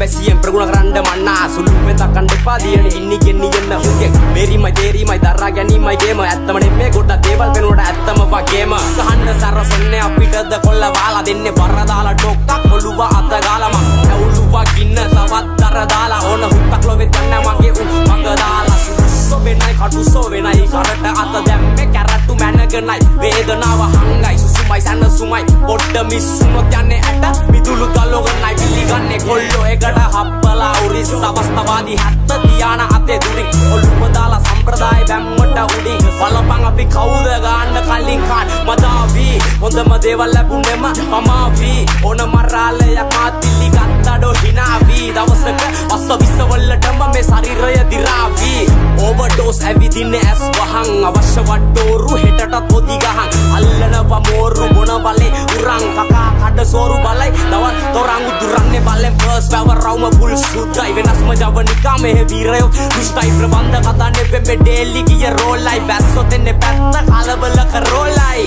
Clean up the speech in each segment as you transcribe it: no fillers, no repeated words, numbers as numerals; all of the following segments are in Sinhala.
siempre una grande manna Sulume takkan depa diyani inni genni yenna hugge merimai derimai darra ganimai game ඇත්තම නෙමෙයි ගොඩක් දේවල් වෙනුවට ඇත්තම වගේම ගහන්න සරසන්නේ අපිටද කොල්ල වාලා දෙන්නේ බර දාලා ඩොක්කක් ඔළුව අත ගාලා මං ඇවුලුවා ගින්න තවත් දර දාලා ඕන හුත්තක් ලොවෙත් ගන්න මගේ මඟ දාලා සුසෝ වෙනයි කටුසෝ වෙනයි කරට අත දැම්මේ කැරට්ටු මැනගෙනයි වේදනාව හංගයි සුසුමයි සනසුමයි පොඩ්ඩ මිස්සුනොත් යන්නේ ඇට මිදුළු ගලෝගනයි පිළිගන්නේ කොල්ලෝ එකට හප්පලා උරිස් අවස්ථාවාදී හැත්ත තියාන අතේ දුරින් ඔළුව දාලා සම්ප්‍රදාය බැම්මට උඩින් බලපං අපි කවුද ගන්න කලින් කාන් මදාවි හොඳම දේවල් ලැබුණෙම මමාවි ඕන මරාලයක් මාතිලි ගත්තඩෝ හිනාවි දවසක අස්ස විසවලටම මේ ශරීරය දිරාවි ඕවර්ඩෝස් ඇවිදින්නේ ඇස් වහන් අවශ්‍ය වඩෝරු හෙටට පොදි ගහන් අල්ලනවා මෝරු බොන බලේ උරන් කකා කඩ සෝරු බලයි දවල් තොරන් උදුරන්නේ බලෙන් පර්ස් වැව රවුම පුල් සුද්දයි වෙනස්ම ජවනිකා මෙහෙ වීරයෝ දුෂ්ටයි ප්‍රබන්ධ කතා නෙවෙයි ඩේලි ගිය රෝලයි බැස්සොත් එන්නේ පැත්ත කලබල කරෝලයි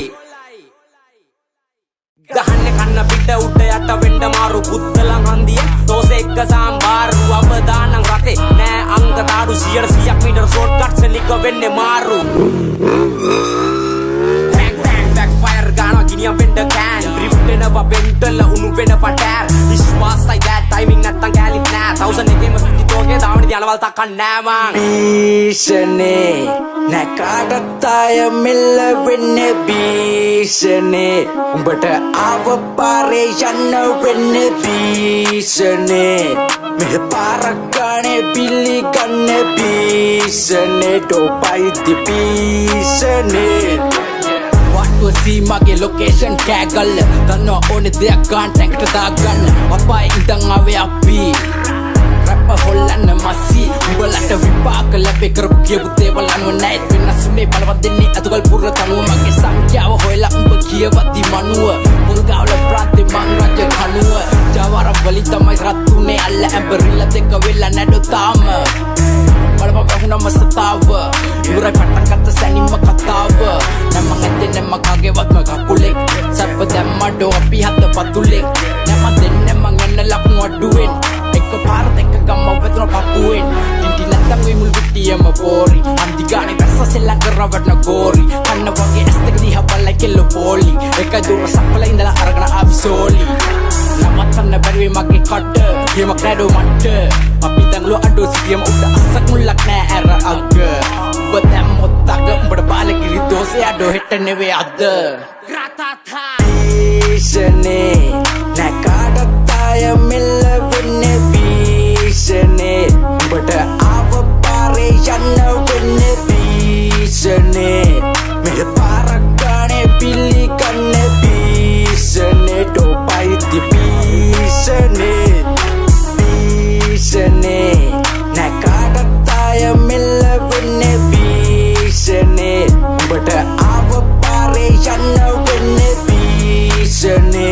ගහන්නේ කන්න පිට උඩ යට වෙන්න මාරු පුත්තලන් හන්දිය දෝසෙ එක්ක සාම්බාරු අවදානම් රතේ නෑ අංග තාඩු 100ක් මීටර ෂෝට්කට් සෙලික වෙන්නේ මාරු backfire ගානවා ගිනියම් වෙන්න කෑන් ඩ්‍රිෆ්ට් වෙනවා බෙන්ටල උණු වෙනවා ටෑර් විශ්වාසයි that timing නැත්තම් කැලිත් නෑ 1000 එකේම 50 තෝගේ දාවනි දිනවල් තක්කන් නෑ මං බීෂනේ නැකාටත් අය මෙල්ල වෙන්නේ බීෂනේ උඹට ආව පාරේ යන්න වෙන්නේ බීෂනේ මෙහෙ පාරක් ගානේ පිළි ගන්න බීෂනේ ඩෝපයිති බීෂනේ What see mage location kagall danno one deyak gan tank ta dagann appa indan ave appi rap hollanna massi ubalata vipaaka labbe karapu kiyawu deval anu nayet wenasune balawat denne atugal purra tanuwa mage sankhyawa hoyala umba kiyawati manuwa mulgawla prante man raja khanuwa jawara wali tamai rattune alla amberilla dekka vella nadu tama balaba bahuna masatawa urai patan kata sanimma katawa nama ngette nama kagewat maga kulek sappa damma do api hatta patulek nama denne manganna lapun aduwen ekka parat ekka gamma wetuna papuwen dindi nattang we mul vittiyama pori andigane bessa sella karawatna gori kanna wage estek diha balla kello poli ekka dura sappala indala aragana abisoli namattanna bariwe mage katta yemak nado matta api danglo ado sitiyama udda asak mullak na era agga badam mottaga umbada balagiri dose ado hetta neve adda ratata bishane nakadatta ya mella venne bishane umbada ava pare yanna venne bishane me paragane pilli kanne bishane dopaiti bishane bishane nakadatta ya mella venne bishane umbada ava pare yanna venne bishane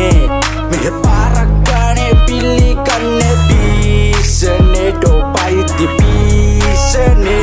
me paragane pilli kanne bishane dopaiti bishane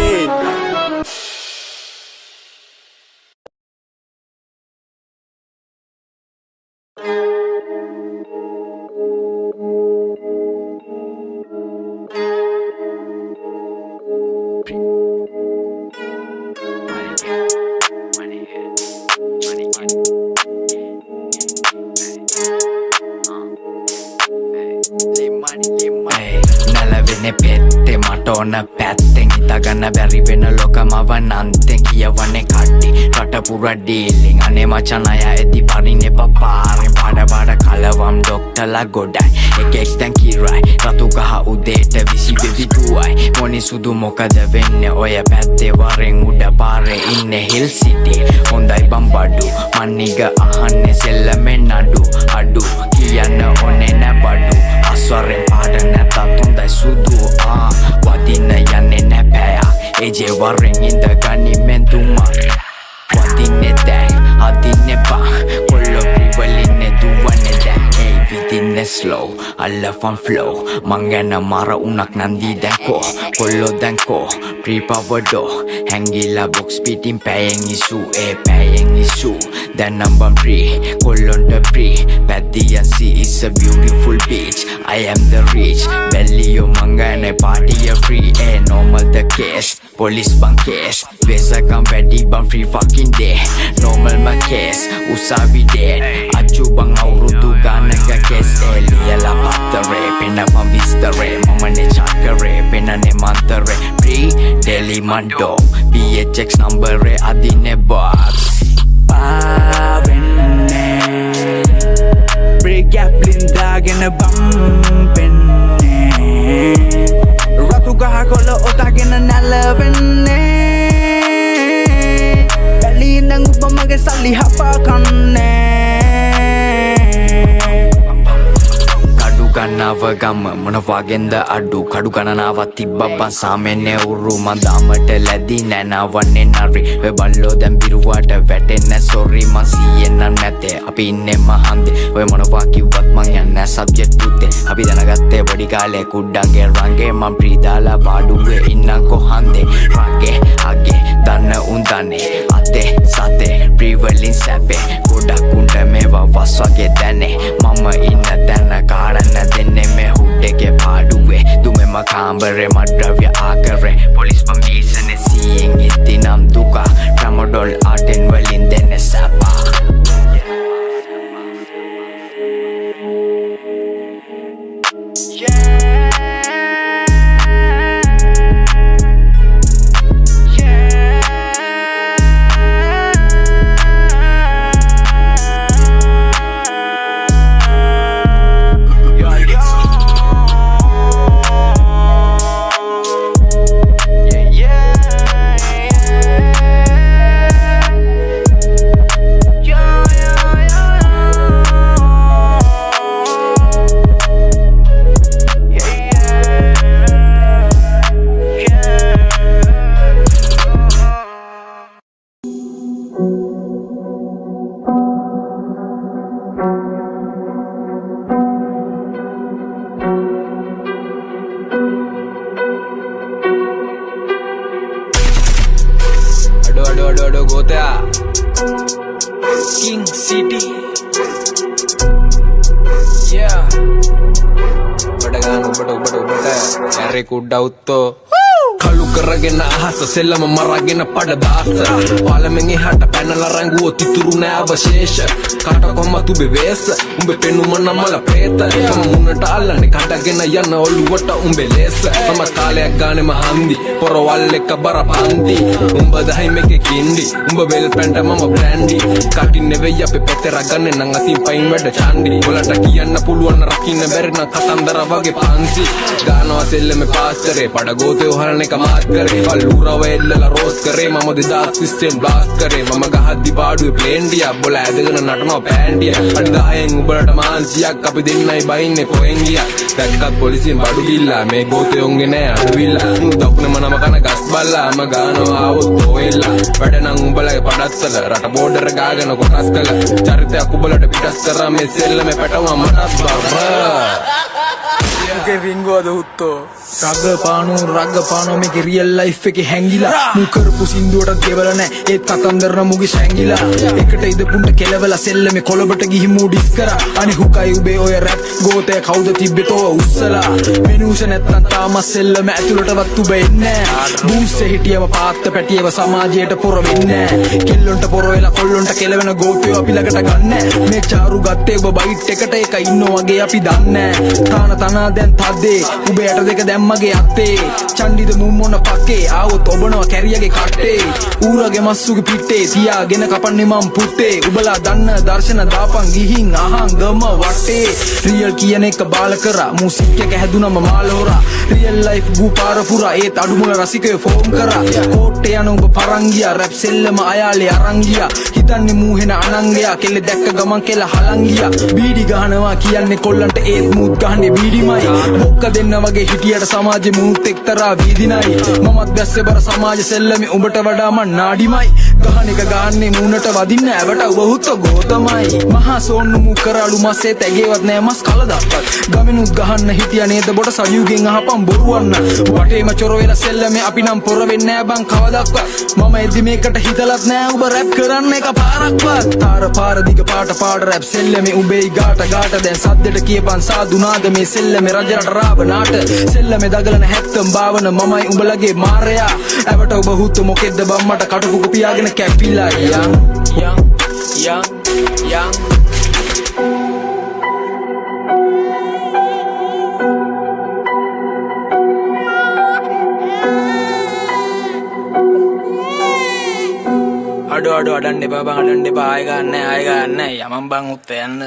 ඕන පැත්තෙන් හිතාගන්න බැරි වෙන ලෝකමව නන්තෙන් කියවන්නේ කට්ටි රට පුරා ඩීලින් අනේ මචන් අය ඇති පරින්නේ පපාරෙන් බඩ කලවම් ඩොක්ටර්ලා ගොඩයි එකෙක් දැන් කිරයි රතු ගහ උදේට විසි වෙවිදුවයි මොනි සුදු මොකද වෙන්නේ ඔය පැත්තේ වරෙන් උඩ පාරේ ඉන්නේ හිල් සිටි හොඳයි බම්බඩු මන්නිග අහන්නේ සෙල්ලමෙන් අඩු කියන්න ඕනේ නැ බඩු අස්වරෙන් පාඩ නැතත් හොඳයි සුදු වදින්න යන්නේ නැ පැයක් එජේ වරෙන් ඉඳ ගනිමෙන් තුමන් වදින්නේ දැන් අදින්නේ පා කොල්ලෝ පිවලින්නේ දුවන්නේ දැන් ඒ විදින්න යන්නේ slow I love on flow මං ගැන මර උනක් නන්දි දැන්කෝ කොල්ලෝ දැන්කෝ pre-power door හැංගිලා box පිටින් පැයෙන් ඉසු පැයෙන් ඉසු දැන් නම් free කොල්ලොන්ට free පැද්දියන් sea is a beautiful beach I am the rich බැල්ලියෝ මං ගැන party free normal the case police bang case වෙසකම් වැඩි බං free fucking day normal my case උසාවි dead අජු බං අවුරුදු ගානක case ලියලා පත්තරේ පෙන පම් විස්තරේ මමනේ චක්කරේ පෙනනේ මන්තරේ free daily mando PHX number අදිනේ box පාවෙන්නේ break gap ලින්දාගෙන බම්පෙන්නේ රතු ගහ කොළ ඔතගෙන නැලවෙන්නේ බැලීනම් ඔබ මගේ සල්ලි හපා කන්නේ ගන්නව ගම මොන වගෙන්ද අඩු කඩු ගණනාවක් තිබ්බබ්බන් සාමෙන්නේ උරු මන් දාමට ලැබි නැනවන්නේ නරි ඔය බල්ලෝ දැන් බිරුවාට වැටෙන්නේ සොරි මන් සීයෙන් නම් නැතේ අපි ඉන්නේ මහන්දේ ඔය මොනවා කිව්වත් මං යන්නේ සබ්ජෙක්ට් පුතේ අපි දැනගත්තේ පොඩි කාලේ කුඩ්ඩන්ගේ රංගේ මන් ප්‍රීදාලා බාඩුවේ ඉන්නම් කොහන්දේ රංගේ අගේ දන්න උන් දන්නේ අතේ සතේ ප්‍රීවලින් සැපේ ගොඩක් උන්ට මේවා වස් වගේ දැනේ මම ඉන්න දැන කාරන්න දෙන්නේ මේ හුඩ්ඩගේ පාඩුවේ දුමෙම කාම්බරේ මඩ්‍රව්‍ය ආකරේ පොලිස් පම්බීසනේ සීයෙන් ඉති නම් දුක ප්‍රමොඩොල් ආටෙන් වලින් දෙන්නේ සැපා අඩෝ ගෝතයා King City yeah ඔබට ඇරේ කුඩ්ඩ උත්තෝ කලු කරගෙන අහස සෙල්ලම මරගෙන පඩදාස පාලමෙන් එහාට පැනලා රංගුවොත් ඉතුරු නෑ අවශේෂ කාට කොහමද උඹේ වේස උඹේ පෙනුම නමල ප්‍රේත මම මුන්නට අල්ලන්නේ කඩගෙන යන ඔළුවට උඹේ ලේස මම කාලයක් ගානේ මහන්දි පොරවල් එක බර පන්ති උඹ දහයි මේකේ කින්ඩි උඹ වෙල් පැන්ට මම බ්‍රෑන්ඩි කටින් නෙවෙයි අපේ පෙතර ගන්නේ නම් අතින් පයින් වැඩ චාන්ඩි ඔලට කියන්න පුළුවන් රකින්න බැරි නම් කතන්දර වගේ පන්සි ගානවා සෙල්ලමේ පාස්තරේ පඩ ගෝතේ හරන එක මාත් කරේ අල්ලුරව එල්ලලා රෝස් කරේ මම 2016 බ්ලාස්ට් කරේ මම ගහද්දි පාඩුවේ ප්ලේන්ඩියා බොල ඇදගෙන නටනවා පෑන්ඩියා අඩි 10න් උඹලට මාන්සියක් අපි දෙන්නයි බයින්නේ කොහෙන් ගියා දැක්කත් පොලිසියෙන් බඩු ගිල්ලා මේ ගෝතේ උන්ගේ නෑ අඩුවිලා දකුණම නම කන ගස් බල්ලා මම ගානවා ආවොත් ඔයලා වැඩ නම් උඹලගේ පඩත්තල රට බෝඩර් ගාගෙන කොටස් කළා චරිතයක් උඹලට පිටස් කරා මේ සෙල්ලමේ පැටවුවා මටත් බබා මුගේ රිංගුවද උත්තෝ රගපානෝ මේක රියල් ලයිෆ් එකේ හැංගිලා මු කරපු සින්දුවට ගෙවල නෑ ඒත් කතන්දර මුගේ සැංගිලා එකට ඉදපුන්ට කෙලවලා සෙල්ලමේ කොළඹට ගිහින් මූ ඩිස් කරා අනේ හුකයි උබේ ඔය රැප් ගෝතේ කවුද තිබ්බේ තෝ උස්සලා මෙනුස නැත්තම් තාම සෙල්ලම ඇතුළටවත් උබ එන්නේ බූස්සේ හිටියම පාත්ත පැටියව සමාජයට පොර වෙන්නේ කෙල්ලොන්ට පොර වෙලා කොල්ලොන්ට කෙලවෙන ගෝතයෝ අපි ළඟට ගන්න මේ චාරු ගත්තේ ඔබ බයිට් එකට එක ඉන්නෝ වගේ අපි දන්නේ තනා දැන් තද්දේ උබේ යට දෙක දැම්මගේ අත්තේ චණ්ඩිද මුම්මොන පක්කේ ආවොත් ඔබනවා කැරියගේ කට්ටේ ඌරගේ මස්සුගේ පිටේ තියාගෙන කපන්නේ මම් පුත්තේ උබලා දන්න දර්ශන දාපන් ගිහින් අහන් ගම වටේ රියල් කියන එක බාල කරා මූසික් එක හැදුනම මාලෝරා රියල් ලයිෆ් ගූ පාර පුරා ඒත් අඩුමුල රසිකයෝ ෆෝම් කරා කෝට්ටේ යන උඹ පරන් ගියා රැප් සෙල්ලම අයාලේ අරන් ගියා හිතන්නේ මූහෙන අනංගයා කෙල්ල දැක්ක ගමන් කෙල හලන් ගියා බීඩි ගහනවා කියන්නේ කොල්ලන්ට ඒත් මූත් ගහන්නේ බීඩිමයි බොක්ක දෙන්න වගේ හිටියට සමාජෙ මුත් එක්තරා වීදිනයි මමත් බැස්සේ බර සමාජ සෙල්ලමේ උඹට වඩා මං නාඩිමයි ගහන එක ගහන්නේ මූණට වදින්න ඇවට උබහුත්ත ගෝතමයි මහා සෝන්නු මු කරාලු මස්සේ තැගේවත් නෑ මස් කලදක්වත් ගමිනුත් ගහන්න හිටියා නේද බොට සජුගෙන් අහපන් බොරුවන්න වටේම චොර වෙලා සෙල්ලමේ අපි නම් පොර වෙන්නේ නෑ බං කවදක්වත් මම එද්දි මේකට හිතලත් නෑ උඹ රැප් කරන්න එක පාරක්වත් තාර පාර දිග පාට රැප් සෙල්ලමේ උඹේ ගාට දැන් සද්දෙට කියපන් සාදුනාද මේ සෙල්ලමේ රජරට රාවනාට සෙල්ලමේ දගලන හැත්තම් භාවන මමයි උඹලගේ මාරයා ඇවට ඔබ හුතු මොකෙද්ද බම්මට කටුකුක පියාගෙන කැපිලා යන් අඩු අඩන්න එපා බං අඩන්න එපා ආය ගන්න යමන් බං උත්ත යන්න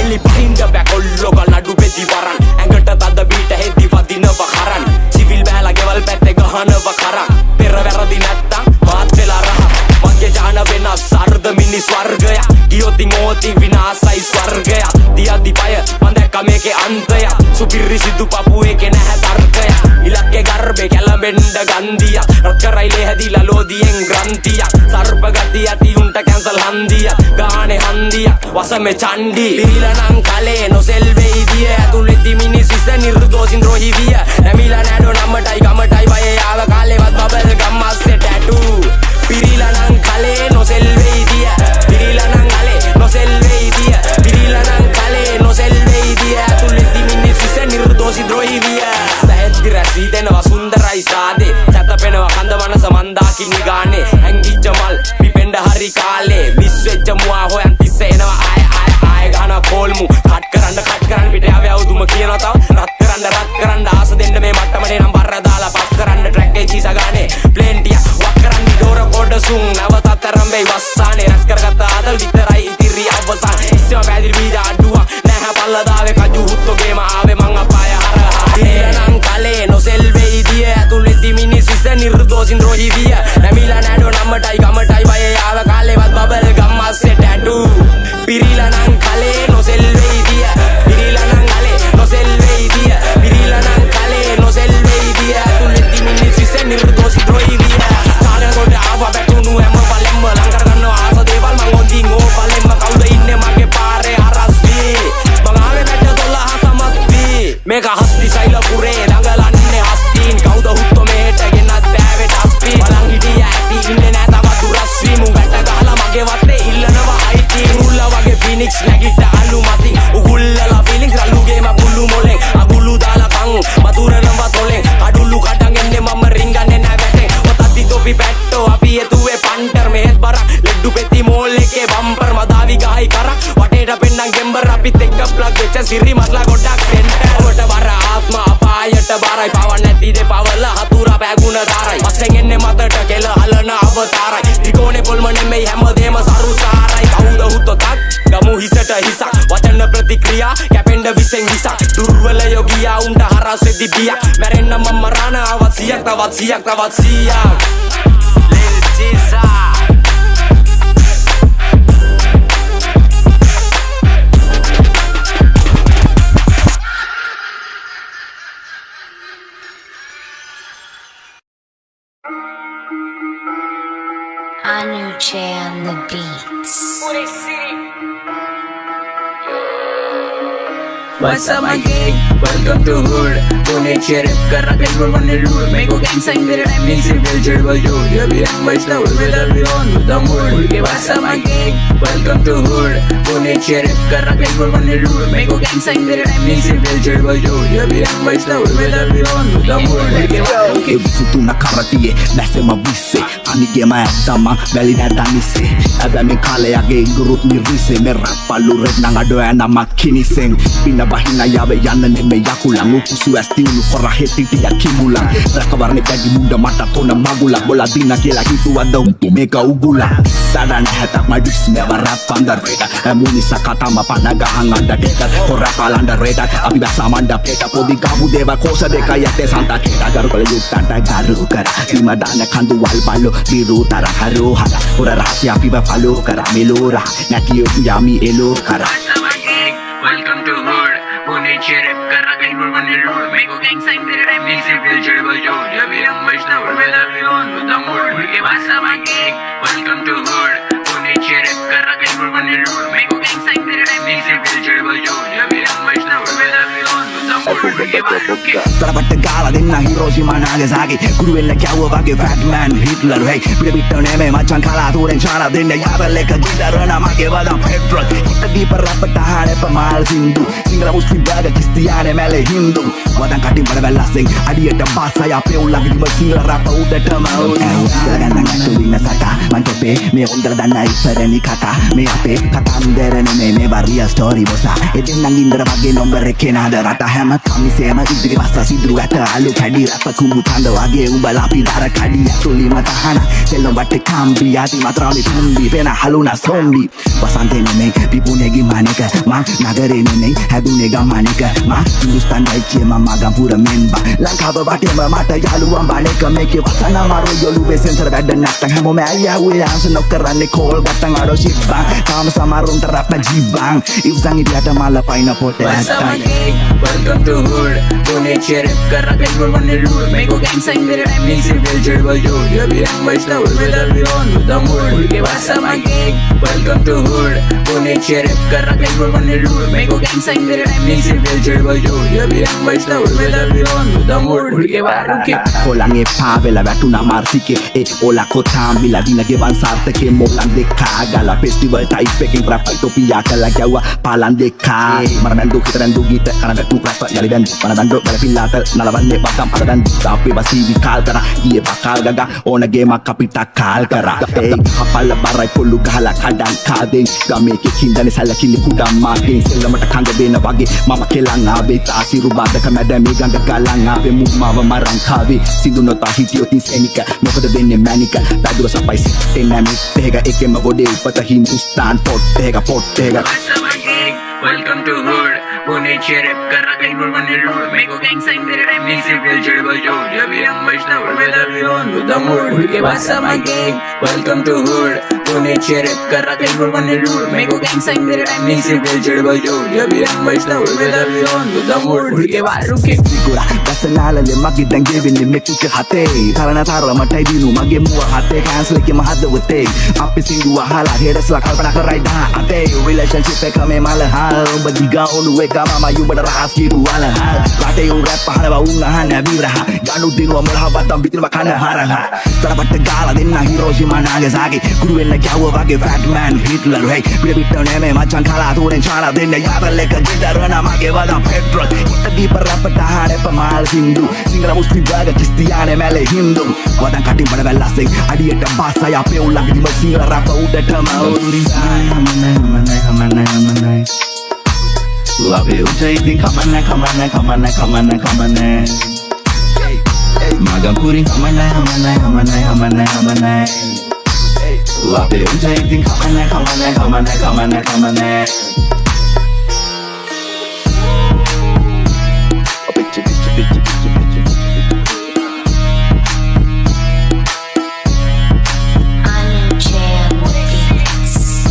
එලි පහින්ද බැකොල්ලොගල් නඩු පෙති වරන් ඇඟට තද බීට හෙද්දි වදිනව කරන් සිවිල් බෑලා ගෙවල් පැත්තේ ගහනව කරන් පෙර වැරදි නැත්තම් මාත් වෙලා රහ මගේ ජාන වෙනස් සර්ද මිනිස් වර්ගය ගියොතින් ඕති විනාසයි ස්වර්ගය දියදි පය මන් දැක්ක මේකේ අන්තය සුපිරි සිදු පපුවේකේ නැහැ තර්කය ඉලක්කේ ගර්භේ කැළඹෙන්න ගන්දිය රත් කරයිලේ හැදිලා ලෝදියෙන් ග්‍රන්ථිය සර්ප ගති ඇති උන්ට කැන්සල් හන්දිය ගානේ හන්දිය වසමේ චණ්ඩි පිරිලනම් කලේ නොසෙල්වෙයි දිය ඇතුළෙදි මිනිස් විස නිර්දෝෂින් රෝහි විය නැමිලා නෑඩෝ නම්මටයි ගමටයි වයේ ආව කාලේවත් බබල් ගම්මස්සේ ටැටු පිරිලනම් කලේ නොසෙල්වෙයි දිය පිරිලනම් කලේ නොසෙල්වෙයි දිය පිරිලනම් කලේ නොසෙල්වෙයි දිය ඇතුළෙදි මිනිස් විස නිර්දෝෂින් රෝහි විය පැහැදිලි රැසී දෙනවා සුන්දරයි සාදේ සැතපෙනවා කඳ මනස මන්දාකිනි ගානේ හැංගිච්ච මල් පිපෙන්ඩ හරි කාලේ මිස් වෙච්ච මුවා හොයන් තිස්සේ එනවා ආය ගහන කොල්මු කට් කරන්න පිට ආවේ අවුදුම කියනවා තව රත් කරන්න ආස දෙන්න මේ මට්ටමනේ නම් බර දාලා පස් කරන්න ට්‍රැක් එකේ චීසා ගානේ ප්ලේන්ටිය වක් කරන්න ඩෝර කොඩ සුන් නවතත් රම්බේ වස්සානේ රැස් කරගත්ත ආදල් විතරයි ඉතිරි අවසාන ඉස්සම පැදිරි බීජ අඩුවක් නැහැ පල්ලදාවේ කජු හුත්තෝගේම ආවේ මං අපාය හරහා එනනම් කලේ නොසෙල්වෙයි දිය ඇතුළෙදි මිනිස් විස නිර්දෝෂින් රෝහි විය නැමිලා නෑඩෝ නම්මටයි ගමටයි වයේ ආව කාලේවත් බබල් ගම්මස්සේ ටැටු පිරිලනම් කලේ නොසෙල්වෙයි දිය පිරිලනම් කලේ නොසෙල්වෙයි දිය පිරිලනම් කලේ නොසෙල්වෙයි දිය ඇතුළෙදි මිනිස් විස නිර්දෝෂින් රෝහි විය කාලේ කොට ආව බැටුණු හැම බලෙම්ම ලං කරගන්න ආස දේවල් මං හොඳින් ඕ බලෙම්ම කවුද ඉන්නේ මගේ පාරේ හරස්වි මං ආවේ බැට 12 සමත්වි මේක හස්ති සෛල පුරේ දඟලන්නේ හස්තින් කවුද හුත්තෝ මෙහෙට ගෙනත් බෑවේ ඩස්පි බලන් හිටිය ඇති ඉන්නේ නෑ තවත් දුරස්වි මු වැට ගහලා මගේ වත්තේ ඉල්ලනවා අයිති රුල්ල වගේ ෆිනික්ස් නැගිට අලු මති උගුල්ලලා ෆීලිංගස් රළුගේම පුල්ලු මොලෙන් අගුළු දාලා කන් මතුරනම තොලෙන් අඩුල්ලු කඩන් එන්නේ මම රින්ගන්නේ නෑ වැටේ ඔතත්ති තොපි පැට්ටෝ අපි එතුවේ පන්ටර් මෙහෙත් බරක් ලෙඩ්ඩු පෙති මෝල් එකේ බම්පර් මදාවි ගහයි කරක් වටේට පෙන්නම් ගෙම්බර් අපිත් එක්ක ප්ලග් වෙච්ච සිරි මස්ලා ගොඩක් සෙන්ටර් වට බර ආත්ම අපායට බරයි පවන් නැති දෙ පවල හතුරා පැගුණ දාරයි පස්සෙන් එන්නේ මතට කෙල හලන අවතාරයි ත්‍රිකෝණේ පොල්ම නෙමෙයි හැමදේම සරුසාරයි කවුද හුත්තෝ තක් ගමු හිසට හිසක් වචන ප්‍රතික්‍රියා කැපෙන්ඩ විසෙන් හිසක් දුර්වල යෝගියා උන්ට හරස් වෙදි බියක් මැරෙන්න මම මරණ අවත් 100ක් Lil Caesar Anuche on the beats. What's up my gang? Welcome to Hood. Pune sheriff कर रहा है वो बने रूल मेरे को गैंग साइन मेरे टाइम में सिर्फ दिल चढ़ बजो ये भी हम बचता हूँ मैं दर भी on the mood के What's up my gang? Welcome to Hood. Pune sheriff कर रहा है वो बने रूल मेरे को गैंग साइन मेरे टाइम में सिर्फ दिल चढ़ बजो ये भी हम बचता हूँ मैं दर भी on the mood के Ebisu na karatiye nasema buse anige ma tama beli na danise aga me kale age gurut ni rise me rappa lu red na ngado na makini sing pina bahina yawe yanne me yakulang upusu ඇස්තිවුණු කොර හෙටිටිය කිමුලන් රැකවරණේ පැඩි මුණ්ඩ මට තොන මගුලක් බොලා දින කියලා හිතුවද උඹ මේක උගුලක් සඩන් හැතක් මඩිස් never rap underrated මුනිසා කතම පන ගහන් අඩට කොර පාලන්ඩරේට අපි බැසමණ්ඩ පෙට පොදි ගමු දේව කෝෂ දෙක යතේ සන්තා කේට ගරුකල යුත්තන්ට ගරු කර හිම දාන කඳු වල් බලෝ දිරු තර හරෝ හර පුර රහස්‍ය අපිව ෆලෝ කර මෙලෝරා නැතියෝ යමි එලෝ කර Welcome to Hood. Pune cherep kar ragai urban road. Meko gang sign there I miss it will chill go yo. Jab young Vaishnav with everyone with the mood. Ke basa my gang. Welcome to Hood. Pune cherep kar ragai urban road. Meko gang sign there I miss it will chill go yo. Jab young Vaishnav with everyone with the mood. Ke basa තරපට ගාලා දෙන්න හිරෝෂිමා නාගසාකි කුරු වෙන්න කැවුව වගේ ෆැට් මෑන් හිට්ලර් වෙයි පිට පිට නෙමෙයි මචං කලාතුරෙන් ශාලා දෙන්න යාවල් එක ගිටරන මගේ වදම් පෙට්‍රල් හිට දීප රැපට හානේ පමාල් සින්දු සිංගල මුස්ලිම් බාග කිස්තියානේ මැලේ හින්දු වදන් කටින් වල වැල්ලස්සෙන් අඩියට බාසය අපේ උල්ලගේ දිව සිංගල රැප උඩටම ගන්න තුලින සතා මන් තොපේ මේ හොඳට දන්න ඉස්සරණි කතා මේ අපේ කතන්දර නෙමෙයි මේ වරිය ස්ටෝරි බොසා එදින් නම් ඉන්දර වගේ නම්බර් එකේ නාද රට හැම කමිසේම ඉදිරි පස්ස සිදුරු ඇත අලු කැඩි රැප කුඹු තඳ වගේ උඹලා අපි දර කඩි ඇතුලි මතහන සෙල්ලම් වටේ කම්බි යටි මතරාලි තුම්බි පෙන හලුනා සොම්බි වසන්තේ නෙමෙයි පිපුනේගේ මානික මා නගරේ නෙමෙයි හැදුනේ ගම්මානික මා හින්දුස්තාන් රාජ්‍යයේ මම ගම්පුර මෙන්බා ලංකාව වටේම මට යාළුවන් බණේක මේකේ වසන මාරු යොලුවේ සෙන්සර් වැඩ නැත්තම් හැමෝම ඇයුවේ ආන්සර් නොකරන්නේ කෝල් ගත්තන් අඩෝ ෂිප්පා තාම සමරුන්ට රැප් ජීබන් ඉවසන් ඉතියට මල පයින් පොටේ Welcome to Hood. Pune cherep kar ragai urban road. Meko gang sign there I miss it will chill go yo. Jab young Vaishnav with everyone with the mood. Ke basa my gang. Welcome to Hood. Pune cherep kar ragai urban road. Meko gang sign there I miss it will chill go yo. Jab young Vaishnav with everyone with the mood. Ke baruke කොලන්ගේ පාවෙලා වැටුණා මාර්සිකේ ඒ ඕලා කොතාම්බිලා දිනගේ වන් සාර්ථකේ මොලන් දෙකා ගාලා ෆෙස්ටිවල් ටයිප් එකකින් රැප් ටොපියා කළා ගැව්වා පාලන් දෙකා මරමෙන්දු හිතරෙන්දු ගීත කනට ටු රැප් යලි බැන්දු වනදන්ඩෝ ගලපිල්ලාට නලවන්නේ වතම් අරදන් අපේ වසීවි කාල් කරා ඊයේ පකාල් ගගා ඕන ගේමක් අපිට කාල් කරා ඒ හපල බරයි පොල්ලු ගහලා කඩන් කාදෙන් ගමේ කින්දනේ සැලකිලි කුඩම් මාගෙන් සෙල්ලමට කංග දෙන වගේ මම කෙලන් ආවේ තාසිරු බාදක මැද මේ ගඟ ගලන් ආවේ මුම්මාව මරන් කාවේ සිදු නොතා හිටියොත් ඉස්සෙනික මොකද වෙන්නේ මැනික දදුර සපයි සිටේ නැමි තේග එකෙම ගොඩේ උපත හින්දුස්තාන් පොට් තේග Welcome to Hood. Pune cherep kar ragai urban road. Meko gang sign there I miss it will chill go yo. Jab young Vaishnav with everyone with the mood. Ke basa my gang. Welcome to Hood. Pune cherep kar ragai urban road. Meko gang sign there I miss it will chill go yo. Jab young Vaishnav with everyone with the mood. Ke baruke ගොඩ දැසනාලලේ මගේ දැන් ගෙවෙන්නේ මෙකුක හතේ තරණ තරමටයි දිනු මගේ මුව හතේ කැන්සල් එකේ මහදවතේ අපි සිංදුව අහලා හෙඩස්ලා කල්පනා කරයි දා අතේ රිලේෂන්ෂිප් එක මේ මල හා ඔබ දිගා ඔළුවේ ගමම යුබඩ රහස් කිරු වල හා රටේ උන් රැප් පහලව උන් අහන්න විරහ ගනු දිනුව මොලහවත්තම් විතරම කන හරහ තරපට ගාලා දෙන්න හිරෝෂිමා නාගසාකි කුරු වෙන්න කැවුව වගේ ෆැට් මෑන් හිට්ලර් වෙයි පිට පිට නෙමෙයි මචං කලාතුරෙන් ශාලා දෙන්න යාවල් එක ගිටරන මගේ වදම් පෙට්‍රල් හිට දීප රැපට හානේ පමාල් සින්දු සිංගල මුස්ලිම් බාග කිස්තියානේ මැලේ හින්දු වදන් කටින් වල වැල්ලස්සෙන් අඩියට බාසය අපේ උල්ලගේ දිව සිංගල rap උඩටම උරි Love you, JD, come on, Magampuri, come on, Love you, JD, come on. Anuche on the beats.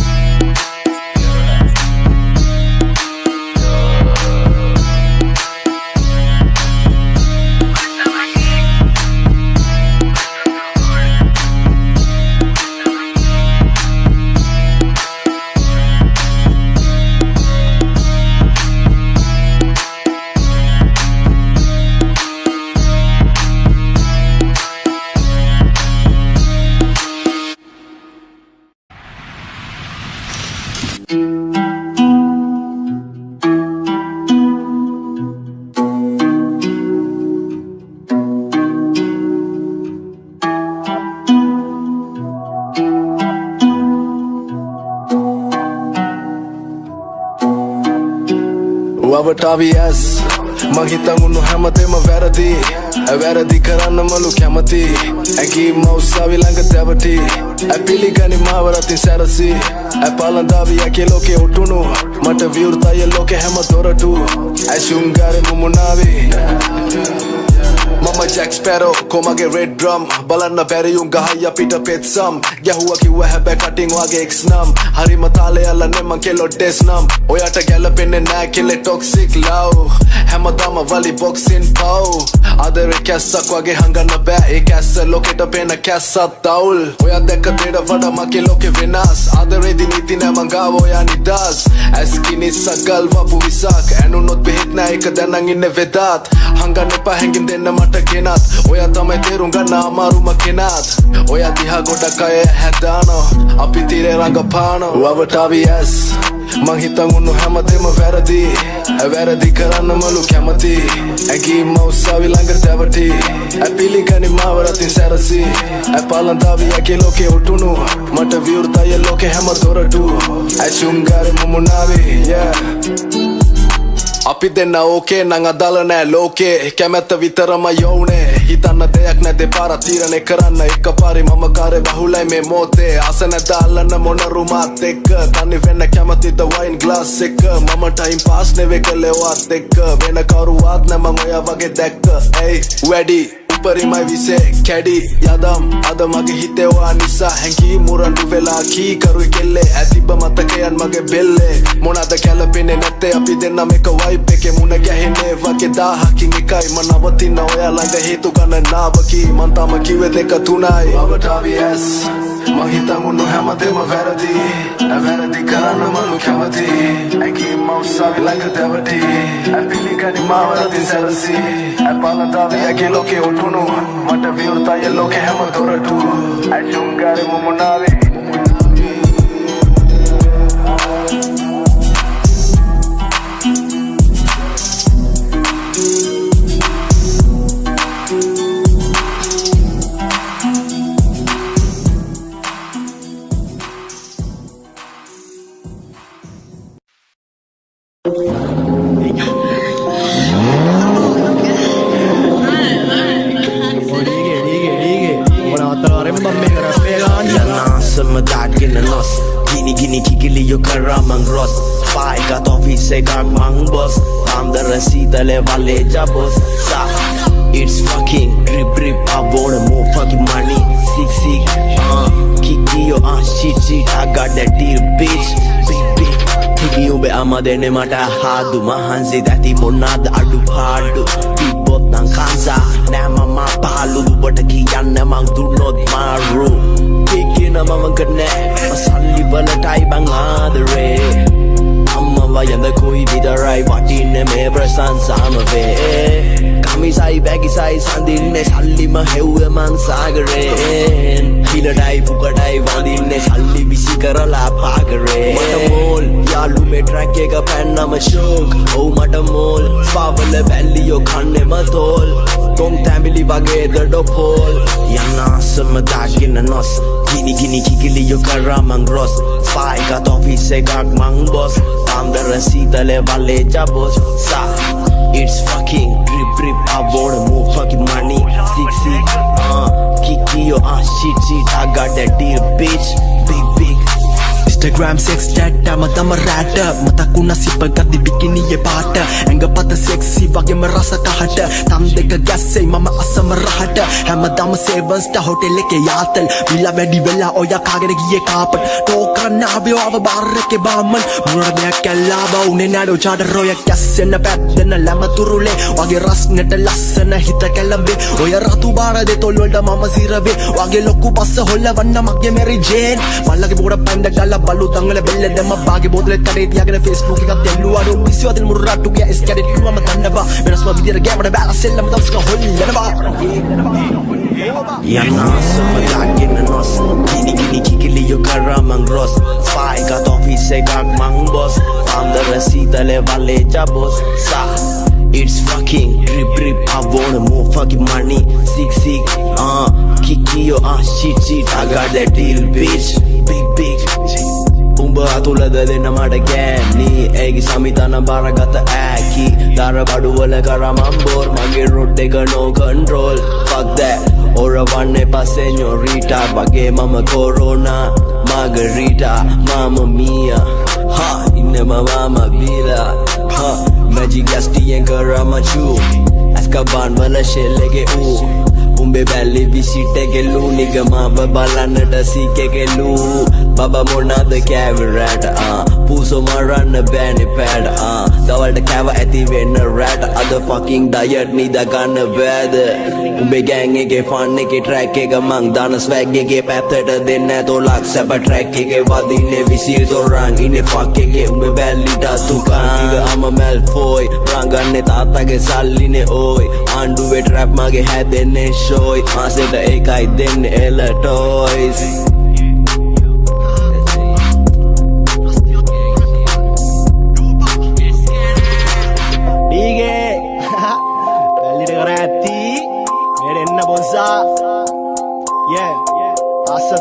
Whoever Tavi S මං හිතන් උන්නු හැමදේම වැරදි වැරදි කරන්න මලු කැමති ඇකී මවුස්සාවි ළඟ දැවටි පිළිගනි මාව රතින් සැරසි පලන්දාවි ඇකේ ලෝකේ ඔටුනු මට විවෘතය ලෝකෙ හැම දොරටු ඇශුංගාරෙ මුමුණාවි Mama Jack Sparrow, komage red drum Balanna bäriyun gahaya pita petsam Yahuwa kiwwa හැබැ කටින් වගේ එක්ස්නම් හරිම තාලේ අල්ලන්නේ මං කෙලෝ ඩෙස්නම් ඔයාට ගැලපෙන්නේ නෑ කෙලේ ටොක්සික් ලව් හැමදාම වලි බොක්සින් පව් ආදරේ කැස්සක් වගේ හංගන්න බෑ ඒ කැස්ස ලෝකෙට පේන කැස්සත් තවුල් ඔයා දැක්ක දේට වඩා මගේ ලෝකෙ වෙනස් ආදරේදී නීති නෑ මං ගාව ඔයා නිදස් ඇස්කිනි සගල් වපු විසක් ඇනුනොත් බෙහෙත් නෑ එක දැනන් ඉන්නේ වෙදත් හංගන්න එපා හැංගින් දෙන්න මට ගෙනත් ඔයා තමයි තේරුම් ගන්න අමාරුම කෙනත් ඔයා දිහා ගොඩක් අය හැදානෝ අපි තිරේ රඟපානෝ රවටාවි ඇස් මං හිතන් උන්නු හැමදේම වැරදි වැරදි කරන්න මලු කැමති ඇගී මවුස්සාවි ළඟ දැවටි පිළිගනි මාව රතින් සැරසි පලන්දාවි ඇකේ ලෝකේ ඔටුනු මට විවෘතය ලෝකෙ හැම දොරටු ඇශුංගාරෙ මුමුණාවි අපි දෙන්න ඕකේ නං අදාළ නෑ ලෝකේ කැමැත්ත විතරම යවුනේ හිතන්න දෙයක් නැ දෙපාරක් තීරණය කරන්න එක පාරි මම කාරේ බහුලයි මේ මොතේ ආස නැද අල්ලන්න මොන රුමාත් එක්ක තනි වෙන්න කැමතිද වයින් ග්ලාස් එක මම ටයිම් පාස් නෙවෙයි කළේ ඔයාත් එක්ක වෙන කවුරුවත් නැ මං ඔයා වගේ දැක්ක එයි වැඩි උපරිමයි විසේ කැඩි යදම් අද මගේ හිතේ ඔයා නිසා හැංගී මුරණ්ඩු වෙලා කී කරුයි කෙල්ලේ ඇතිබ මතකයන් මගේ බෙල්ලේ මොනද කැලපෙන්නේ නැත්තේ අපි දෙන්නම එක වයිබ් එකේ මුණ ගැහෙන්නේ වගේ 1000කින් එකයි මම නවතින ඔයා ළඟ හේතු ගණනාවකි මං තාම කිව්වේ දෙක තුනයි අවටාවි ඇස් මං හිතන් උන්නු හැමදේම වැරදි වැරදි කරන්න මලු කැමති ඇකී මවුස්සාවි ළඟ දැවටි පිළිගනි මාව රතින් සැරසි පලන්දාවි ඇකේ ලෝකේ ඔටුනු මට විවෘතය ලෝකෙ හැම දොරටු ඇශුංගාරෙ මුමුණාවි Gini kikiliyo karamang ros Pai kat office kak mang boss Tamda rasita le vale jabos Sa It's fucking drip drip I wanna more fucking money Sick Kikiyo shit I got that deal bitch Big Kiki ube ama dene mata hadu Mahansi dati monada adu padu Bibot nang kansa Nama ma palu Bata kiyanna mang do not maru Kikina mama kene Masalli wala tai bang adare Amma vayanda koi vidarai Watine me prasan samave Kami sai bagi sai sandinne Salli ma heuwe man sagaren Hiladai pukadai vandinne Salli visi karala pagare Mata mol Yalu me track eka panna ma shok Oh mata mol Pawala valliyo khanne ma tol Tom tamili wage the dopol Yana sama dagina nos Gini kikiliyo karamang ros Spy kat office kak mang boss Tamda rasita le vale jabos Sa It's fucking drip I wanna more fucking money Sick Kikiyo shit I got that deal bitch Big Instagram sex chat madama rat matakuna sipagadi bikini ye paata enga pata sexy wage marasa kahata tam deka gasse mama asama rahata hamadama sevens ta hotel eke yatal villa wedi vela oya kagena giye kapat tokanna abiyo ava bar eke bamman mura deyak kallaba une nado chada roya gassena paddena lama turule wage rasneta lassana hita kalambe oya ratu bara de tolwalda mama sirave wage lokku passa hollawanna mage Mary Jane mallage boda panda gala balu tangale belle dem baage bodle tade tiyagena Facebook එකක් දෙල්ලුවා ඩෝ පිස්සු අදින මුරාටු ගියා ස්කැඩෙට් කිව්වම දන්නවා වෙනස්ම විදියට ගෑමට බැලස් එල්ලම දවසක හොල්ලනවා Yana sama dagina nos Gini kikiliyo karamang ros Spy kat office kak mang boss Tamda rasita le vale jabos Sa It's fucking drip I wanna more fucking money Sick Kikiyo shit I got that deal bitch Big උඹ අතුලද දෙන්න මට ගෑනි ඒගි සමිතන බරගත ඇකි key Dara badu wala kara mambor Mage road deka no control Fuck that Ora vanne pa señorita Bage mama corona Margarita Mamma mia Ha inne mama bila Ha Magic gasti yang karama chu Azkaban wala shellege ooh Umbe belly visitege lu Nigama babalannata sikege lu Baba monada cabaret Puso marana bani pad Dawalta kava ඇති වෙන්න rat Other fucking diet nida ganna bad Umbe gang ege fun ege track ege mang Dana swag ege පැත්තට දෙන්න තොලක් සැප track ege වදින්නේ විසිල් තොරන් ඉන්නේ fuck ege umbe belly ta තුකන් Nigga I'm a Malfoy රංගන්නේ තාත්තගේ සල්ලිනේ ඔයි ආණ්ඩුවේ trap මගේ හැදෙන්නේ shoy මාසෙට එකයි දෙන්නේ එල toys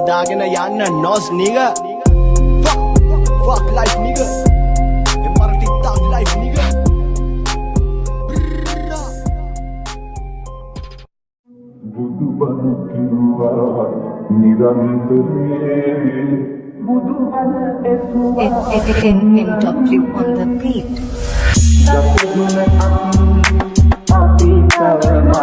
Dagen yanna nos nigga fuck life nigga MRT thug life nigga budu banu kiruwa nirantareye budu banu esuwa NMW on the beat. dakuna api karma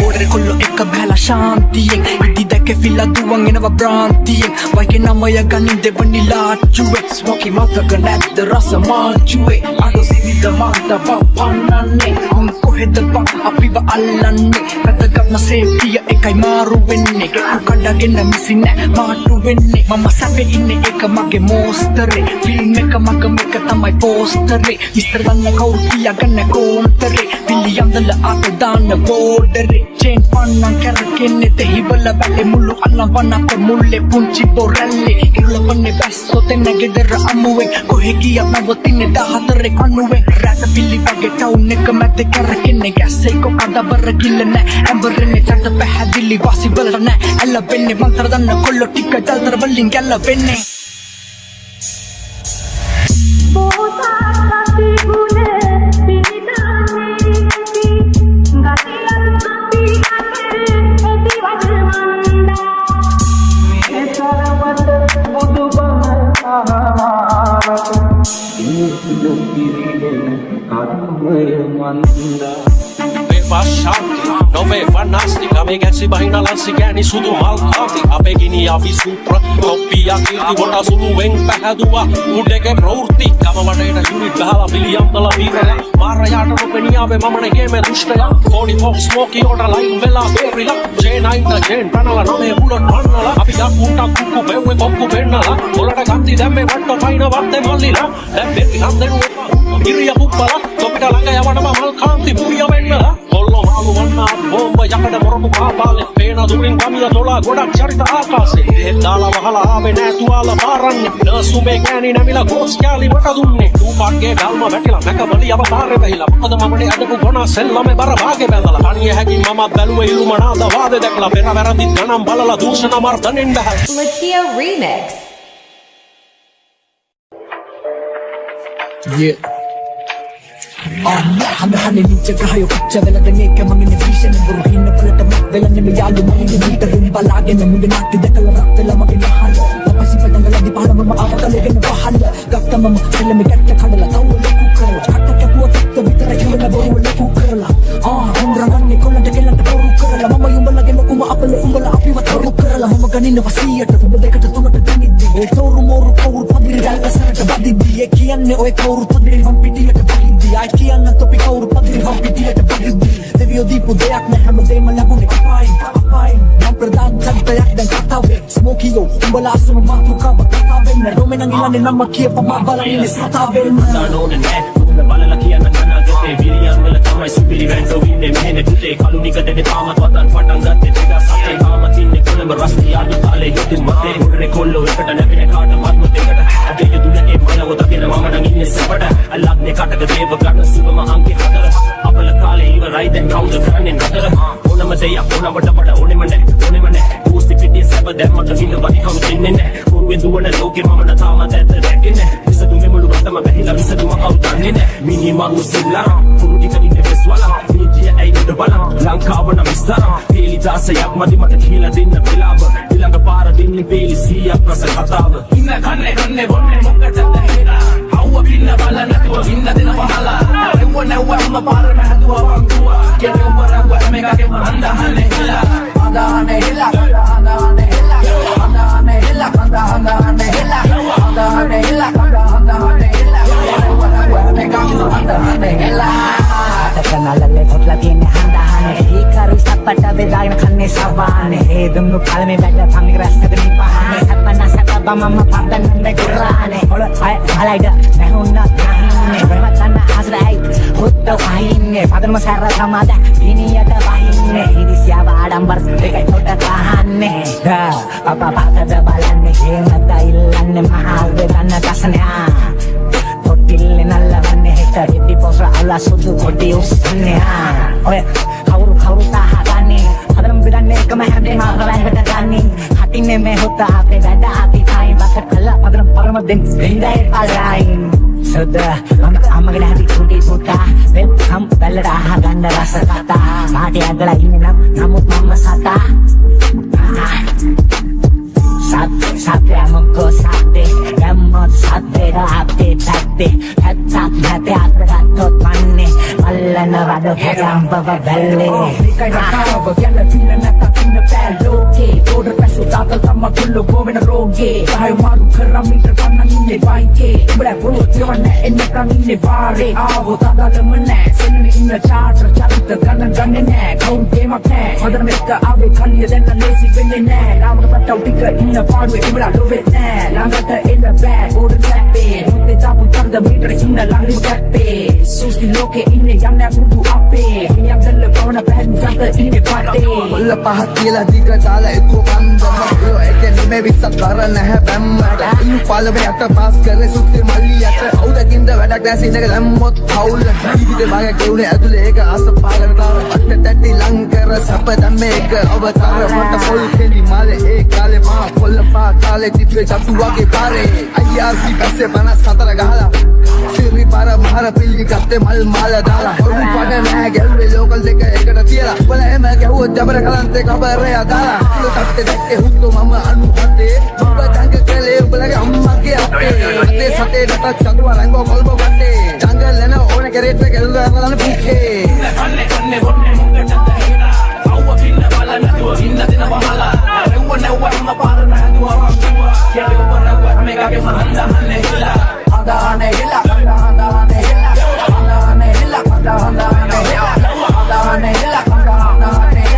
Ore kollo ekka bhela shantiyen Idi deke filla duwan enawa brantiyen Vaike namaya ganin devani lachuwe Smoky mataka natta rasa maachuwe Ado sivida mata pannanne Un koheda bang apiwa allanne Kataganna safety ekai maru wenne Geku kadagenna misine maatu wenne Mama sabe inne eka mage mostere Film eka maga meka tamai postere Mr. Danna kauru tiyaganna kontere Piliyandala aata daana border chain pannan karakenne tehibala balle mullu allan vanna ko mulle punchi boralle irula vanne basso tenne gedera amuwe kohe giya navatinne 14 kannuwe rata pilli bage town එක මැද කරකෙන්නේ gas එක කඩබර ගිල්ලන ඇඹරෙන්නේ චර්ත පැහැදිලි වාසි වලට නෑ ඇලවෙන්නේ මන්තර දන්න කොල්ල ටික ජල්තර වලින් ගැලවෙන්නේ Nove fantastica, me getsi bahina lansi gääni sudu malkaati Apegini avi supra, toppia kilti Vota suluen pähädua, udeke prourti Kamavadeita unit vähällä miljantala viirellä Maarajaata nopeniave mamane hieme lusteja 44 smoki orda lain vela perillä J9 Jen pranalla nome ulot pannalla Api jakkuuta kukku peue kokku pennalla Olada kanti tämme vatto paina vatte mallilla Lämperi hantenu kirja puppala Topita langa ja vadava malkaanti puja vennalla Kollo maalu vanna bomba jakada moroku kaapalle Peena tulin kamia tola godak charita aakaase Tehdaala vahala aave nää tuala vaaranne Naastume kääni nämillä kooskääli vakatunne Tuupaakkee galma väkilä näkä valiava taare vähillä Pakata mamane ajaku kona sellamme bara vaake vändala Tanie häkin mama väluwe ilumanaata vaade dekla Perävärätit ganan balalla duusena martanen vähä Lakia Remix. Yeah Hane ninja kahayo kucha vela denge mangine vision buru hinna palata vela neme yalu mangine meter balage ne munde natti dekala rattela magine hal tapasi patangala di pala mama avakale gen bahal gafta mama selme gatta khadala tawla kukkara hatta kapuwa tatta vitara hilna boru kukkara hundra ganne kollata kelanta boru kukkara mama yumbala gen kuma apale umbala api wataru kukkara mama ganine wasiyata tubadekata tunata tiniddi e toru moru koru padiri dalla sarata badiddi e kiyanne oy koru padiri vampidiyata badiddi I can't topi kauru padri vampidiyata badiddi deviyo dipu deyak ne hamadema lagune kapain nam pradan jagtayak dan katawe smokiyo umbala asama matukama katavenna romenang ilane namma kiyapa mabalane satavenna danone ne balala kiyanna nana gote biliyan wala tamai supiri vento vinde mene tute kalunika dede tamat watan patan gatte tega satte kamatinne kolamba rasti adu tale yotin mate urre kollo ekata nabine kaata matmo dekata adeyo dunake malago takena mamanan inne sepata allagne kataka deva gata sibama anke hatara apala kale iwarai then count the running ratara onama deya onamata bada onemane boosti pitti seba damma kinda badi kam tinne ne kurwendu දුවන ලෝකෙ මම නතාමත් ඇත්ත දැක්කේ විසඳුමේ මුළු රටම බැහැලා විසඳුම අවුදන්නේ නෑ මිනිමම් මුසෙල්ලා කුරුටි කලින් වෙස්වලා නීතිය ඇයිද බලන්න ලංකාව නම් ඉස්සර පීලි දාසයක් මදි මට කියලා දෙන්න වෙලාව ඊළඟ පාර දෙන්නේ පීලි 100ක් රස කතාව ඉන්න කන්නේ බොන්නේ මොකටද හිනා අවුව පින්න බලන්න තුව ඉන්න දෙන වහලා රෙව්ව නැව්ව අම්ම පාර මහදුව වංගුවා කෙනෙක් වරංගුව මේකගේ මන්දහනේ හිලා අදානේ හිලා අදානේ හිලා අදානේ හිලා අදානේ හිලා අදානේ හිලා අදානේ හිලා වරංගුව මේකගේ මන්දහනේ හිලා Terkenal kotla tiene handahane Hikaru sapata bedagan khanne savane He dumnu palme bada phamni rasta demi pahane Sapana sapaba mama padan nande gurane Holo alaida nehunna nahinne Bermatana asrai hutto kahinne Padan masara samada iniyata wahinne Ini siapa adambar dekai thota tahanne Da papa patada balanne He mata illanne mahavedana kasane Totille nallavanne heta hiti posra alla sudu kodi ussanne oy kawuru tahagane hadaram bidanne ekama hade mahara heta ganni hatinne me hota ape bada ati thai bakat kala hadaram parama den indai alain sada amagala hadi tudi puta welcome bellada ahaganna rasa kata maate adala inne nam namut mamma sata Sate amko sate Emot sate Raate tate Hetak nate Atratot manne Allana vado Hegam bava belle Nikai rakava Gyalla fila nata Kinna pal loke Order pesu Tatal tamma kullu Govena roge Kahayu maru Kara meter Kanna ninne vaike Ibra puru Tivanna Enne kan inne vare Avo Tadala manne Senne inna charter Charita Ganna ganne ne Kaun temak ne Madana mekka Ave Kaliya Denna Lesi Venne ne Ramaka Pattau Tika Inna පාඩුවේ ඉබලා ලොවෙත් නෑ ළඟට එන්න බෑ ඕඩර් සැපේ මුත්තේ තාපු තරද මීටර ඉන්න ළඟින් කැප්පේ සුස්ති ලෝකේ ඉන්නේ යන්නේ පුදු අපේ මියක් දැල්ල පවන පැහැදින් සත ඉන්නේ පාටේ මුල්ල පහ කියලා දිග දාලා එක්ක බන්දම ඔය එකේ නෙමෙයි විස්සක් කරන්න නැහැ බැම්මට ඉන්නු පාලමේ යට පාස් කරේ සුස්ති මල්ලියට අවුදකින්ද වැඩක් නැසි ඉඳක දැම්මොත් පවුල ජීවිතේ භාගයක් ගෙවුනේ ඇතුලේ ඒක ආස පාලන දාව අට තැටි ලංකර සප දැම්මේ එක අවතාර මට පොල් කෙලි මාලේ ඒ කාලේ මා කොල්ලපා කාලේ තිබ්බේ චතු වගේ පාරේ IRC පැස්සේ 54 ගහලා සිරි පාර මහර පිල්ලි ගත්තේ මල් මාල දාලා ඔරු පඩ නෑ ගැල්වේ ලෝකල් දෙක එකට තියලා උඹලා එම ගැහුවොත් ජබර කලන්තේ කබරේ අදාලා උඹ තට්ටේ දැක්කේ හුද්දෝ මම අනුහතේ උඹ දඟ කලේ උඹලගේ අම්මගේ අපේ අතේ සතේ නට චතුව රංගෝ කොල්බෝ වටේ ජංගල් එන ඕන කැරේට් එක එල්ල කරලා පුකේ කන්නේ බොන්නේ මුංගට තහිනා අවුව පින්න බලන්න දුව ඉන්න දෙන වහලා රෙව්ව නැව්ව අම්ම පාර මහදුව වංගුවා කියලා වරව මේකගේ මහන්දහන්නේ හිලා අදානේ හිලා අදානේ හිලා අදානේ හිලා අදානේ හිලා අදානේ හිලා අදානේ